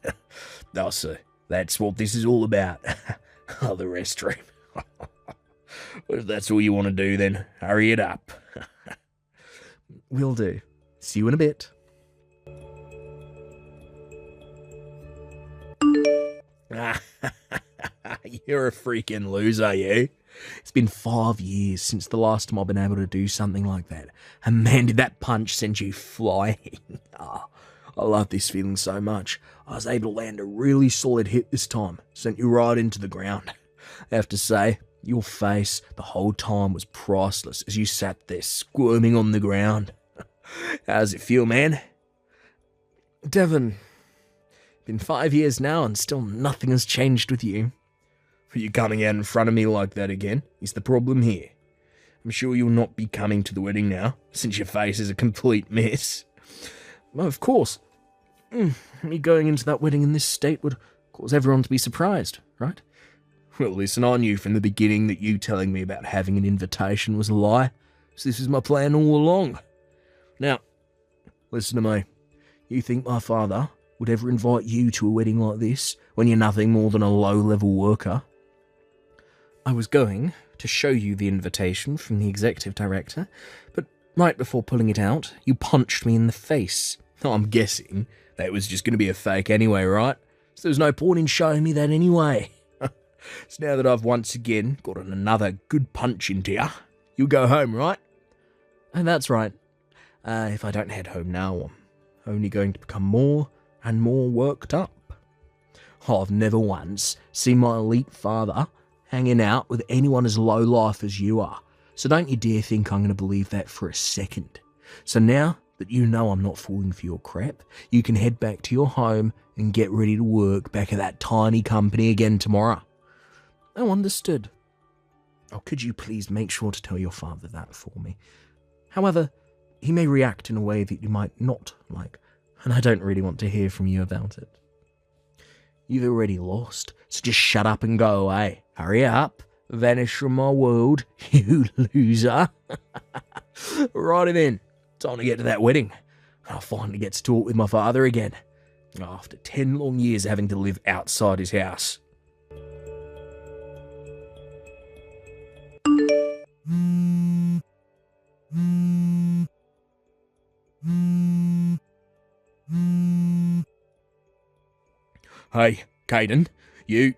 I'll see. That's what this is all about. Oh, the restroom. Well, if that's all you want to do, then hurry it up. Will do. See you in a bit. You're a freaking loser, you. It's been 5 years since the last time I've been able to do something like that. And man, did that punch send you flying. I love this feeling so much. I was able to land a really solid hit this time. Sent you right into the ground. I have to say, your face the whole time was priceless as you sat there squirming on the ground. How's it feel, man? Devon, been 5 years now and still nothing has changed with you. Are you coming out in front of me like that again? Is the problem here? I'm sure you'll not be coming to the wedding now, since your face is a complete mess. Well, of course. Me going into that wedding in this state would cause everyone to be surprised, right? Well, listen, I knew from the beginning that you telling me about having an invitation was a lie, so this was my plan all along. Now, listen to me. You think my father would ever invite you to a wedding like this when you're nothing more than a low-level worker? I was going to show you the invitation from the executive director, but right before pulling it out, you punched me in the face. I'm guessing that was just going to be a fake anyway, right? So there's no point in showing me that anyway. So now that I've once again got another good punch into you, you'll go home, right? And that's right. If I don't head home now, I'm only going to become more and more worked up. I've never once seen my elite father hanging out with anyone as low life as you are, so don't you dare think I'm going to believe that for a second. So now that you know I'm not falling for your crap, you can head back to your home and get ready to work back at that tiny company again tomorrow. Oh, understood. Oh, could you please make sure to tell your father that for me? However, he may react in a way that you might not like, and I don't really want to hear from you about it. You've already lost, so just shut up and go away. Hurry up, vanish from my world, you loser. Righty then, time to get to that wedding. I'll finally get to talk with my father again, after 10 long years of having to live outside his house. Hey, Caden, you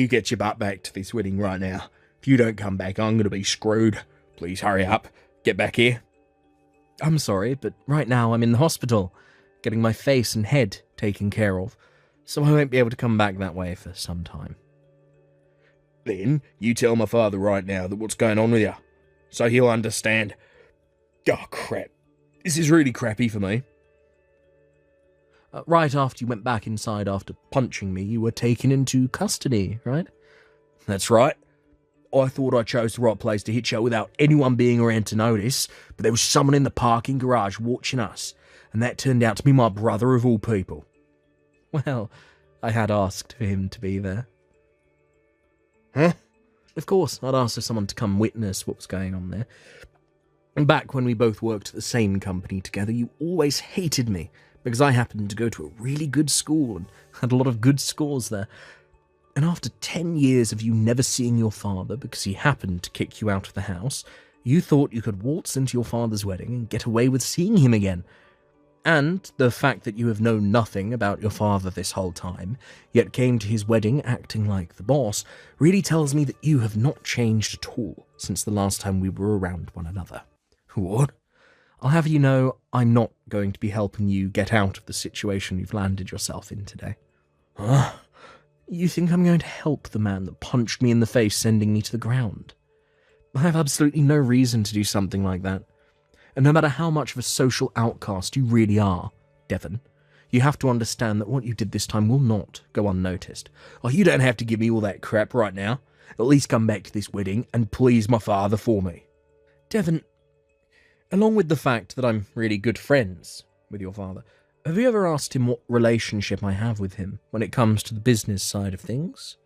get your butt back to this wedding right now. If you don't come back, I'm going to be screwed. Please hurry up. Get back here. I'm sorry, but right now I'm in the hospital, getting my face and head taken care of, so I won't be able to come back that way for some time. Then you tell my father right now that what's going on with you, so he'll understand. Oh, crap. This is really crappy for me. Right after you went back inside after punching me, you were taken into custody, right? That's right. I thought I chose the right place to hit you without anyone being around to notice, but there was someone in the parking garage watching us, and that turned out to be my brother of all people. Well, I had asked for him to be there. Huh? Of course, I'd asked for someone to come witness what was going on there. And back when we both worked at the same company together, you always hated me, because I happened to go to a really good school and had a lot of good scores there. And after 10 years of you never seeing your father because he happened to kick you out of the house, you thought you could waltz into your father's wedding and get away with seeing him again. And the fact that you have known nothing about your father this whole time, yet came to his wedding acting like the boss, really tells me that you have not changed at all since the last time we were around one another. What? I'll have you know I'm not going to be helping you get out of the situation you've landed yourself in today. Huh? You think I'm going to help the man that punched me in the face, sending me to the ground? I have absolutely no reason to do something like that. And no matter how much of a social outcast you really are, Devon, you have to understand that what you did this time will not go unnoticed. Oh, you don't have to give me all that crap right now. At least come back to this wedding and please my father for me. Devon, along with the fact that I'm really good friends with your father, have you ever asked him what relationship I have with him when it comes to the business side of things?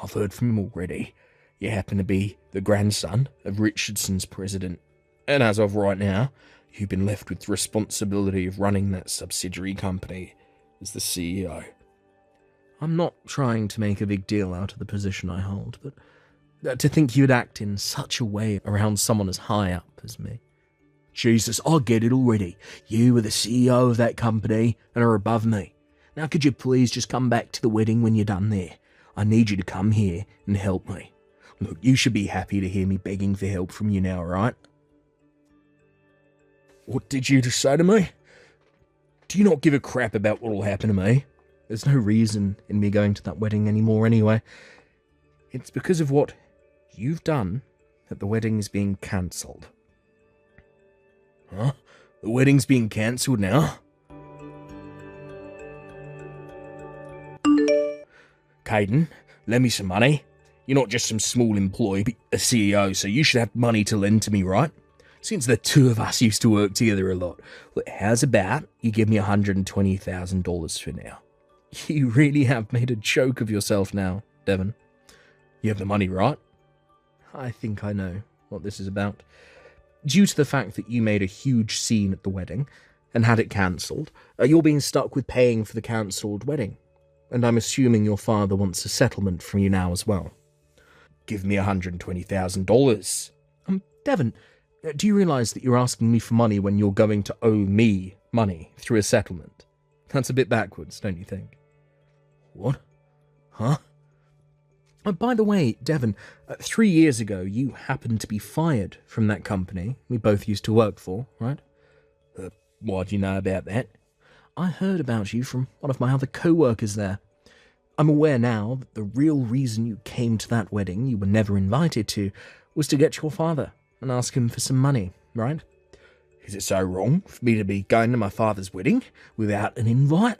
I've heard from him already. You happen to be the grandson of Richardson's president, and as of right now, you've been left with the responsibility of running that subsidiary company as the CEO. I'm not trying to make a big deal out of the position I hold, but to think you'd act in such a way around someone as high up as me. Jesus, I get it already. You are the CEO of that company and are above me. Now could you please just come back to the wedding when you're done there? I need you to come here and help me. Look, you should be happy to hear me begging for help from you now, right? What did you just say to me? Do you not give a crap about what'll happen to me? There's no reason in me going to that wedding anymore anyway. It's because of what you've done that the wedding is being cancelled. Huh? The wedding's being cancelled now? Caden, lend me some money. You're not just some small employee, but a CEO, so you should have money to lend to me, right? Since the two of us used to work together a lot. Look, how's about you give me $120,000 for now? You really have made a joke of yourself now, Devon. You have the money, right? I think I know what this is about. Due to the fact that you made a huge scene at the wedding and had it cancelled, you're being stuck with paying for the cancelled wedding. And I'm assuming your father wants a settlement from you now as well. Give me $120,000. Devon, do you realise that you're asking me for money when you're going to owe me money through a settlement? That's a bit backwards, don't you think? What? Huh? By the way, Devon, 3 years ago you happened to be fired from that company we both used to work for, right? Why do you know about that? I heard about you from one of my other co-workers there. I'm aware now that the real reason you came to that wedding you were never invited to was to get your father and ask him for some money, right? Is it so wrong for me to be going to my father's wedding without an invite?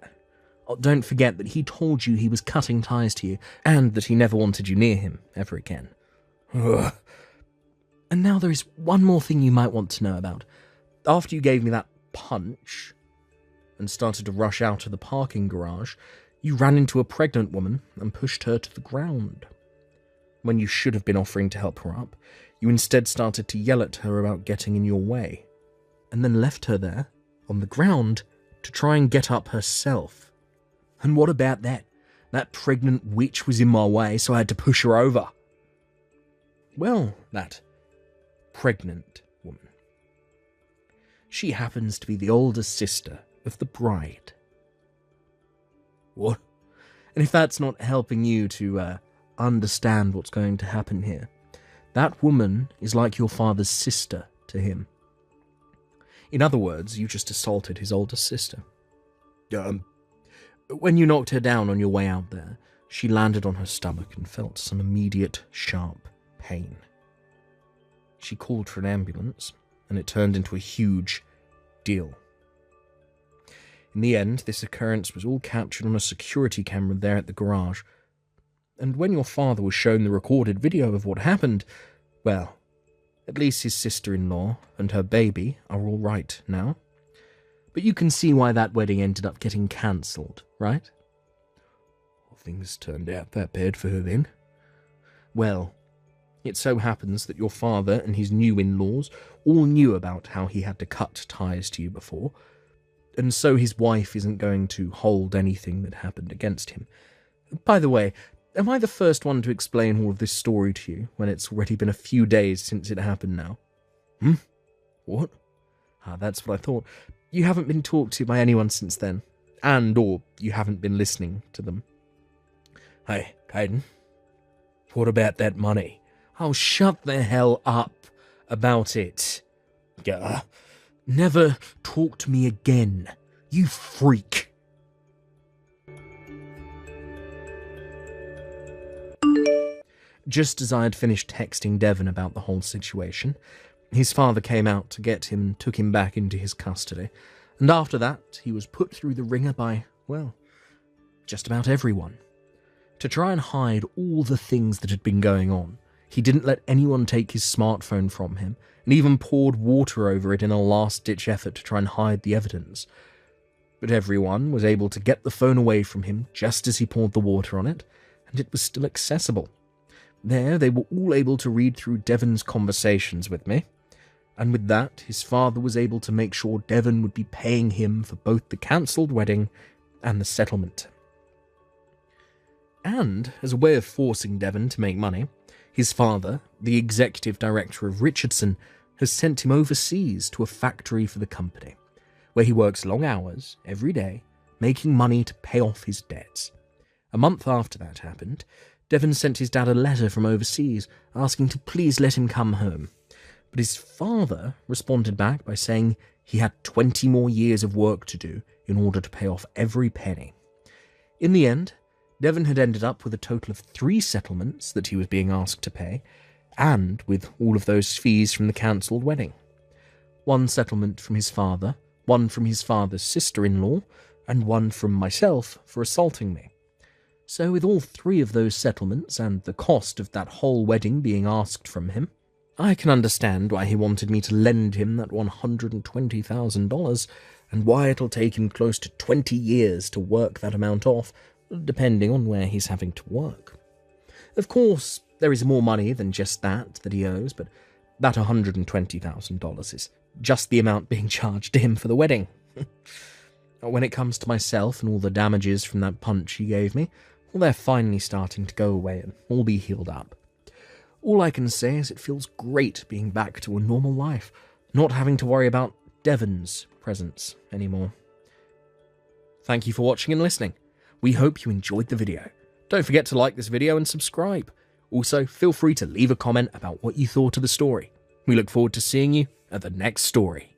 Oh, don't forget that he told you he was cutting ties to you and that he never wanted you near him ever again. Ugh. And now there is one more thing you might want to know about. After you gave me that punch and started to rush out of the parking garage, you ran into a pregnant woman and pushed her to the ground. When you should have been offering to help her up, you instead started to yell at her about getting in your way, and then left her there, on the ground, to try and get up herself. And what about that? That pregnant witch was in my way, so I had to push her over. Well, that pregnant woman. She happens to be the older sister of the bride. What? And if that's not helping you to understand what's going to happen here, that woman is like your father's sister to him. In other words, you just assaulted his older sister. When you knocked her down on your way out there, she landed on her stomach and felt some immediate, sharp pain. She called for an ambulance, and it turned into a huge deal. In the end, this occurrence was all captured on a security camera there at the garage, and when your father was shown the recorded video of what happened, well, at least his sister-in-law and her baby are all right now. But you can see why that wedding ended up getting cancelled, right? Well, things turned out that bad for her then. Well, it so happens that your father and his new in-laws all knew about how he had to cut ties to you before, and so his wife isn't going to hold anything that happened against him. By the way, am I the first one to explain all of this story to you when it's already been a few days since it happened now? What? That's what I thought. You haven't been talked to by anyone since then, or you haven't been listening to them. Hey, Caden, what about that money? Oh, shut the hell up about it. Never talk to me again, you freak. Just as I had finished texting Devon about the whole situation, his father came out to get him and took him back into his custody, and after that he was put through the ringer by, well, just about everyone. To try and hide all the things that had been going on, he didn't let anyone take his smartphone from him, and even poured water over it in a last-ditch effort to try and hide the evidence. But everyone was able to get the phone away from him just as he poured the water on it, and it was still accessible. There, they were all able to read through Devon's conversations with me, and with that, his father was able to make sure Devon would be paying him for both the cancelled wedding and the settlement. And, as a way of forcing Devon to make money, his father, the executive director of Richardson, has sent him overseas to a factory for the company, where he works long hours every day, making money to pay off his debts. A month after that happened, Devon sent his dad a letter from overseas asking to please let him come home. But his father responded back by saying he had 20 more years of work to do in order to pay off every penny. In the end, Devon had ended up with a total of 3 settlements that he was being asked to pay, and with all of those fees from the cancelled wedding. 1 settlement from his father, 1 from his father's sister-in-law, and 1 from myself for assaulting me. So with all 3 of those settlements and the cost of that whole wedding being asked from him, I can understand why he wanted me to lend him that $120,000 and why it'll take him close to 20 years to work that amount off, depending on where he's having to work. Of course, there is more money than just that he owes, but that $120,000 is just the amount being charged to him for the wedding. When it comes to myself and all the damages from that punch he gave me, well, they're finally starting to go away and all be healed up. All I can say is it feels great being back to a normal life, not having to worry about Devon's presence anymore. Thank you for watching and listening. We hope you enjoyed the video. Don't forget to like this video and subscribe. Also, feel free to leave a comment about what you thought of the story. We look forward to seeing you at the next story.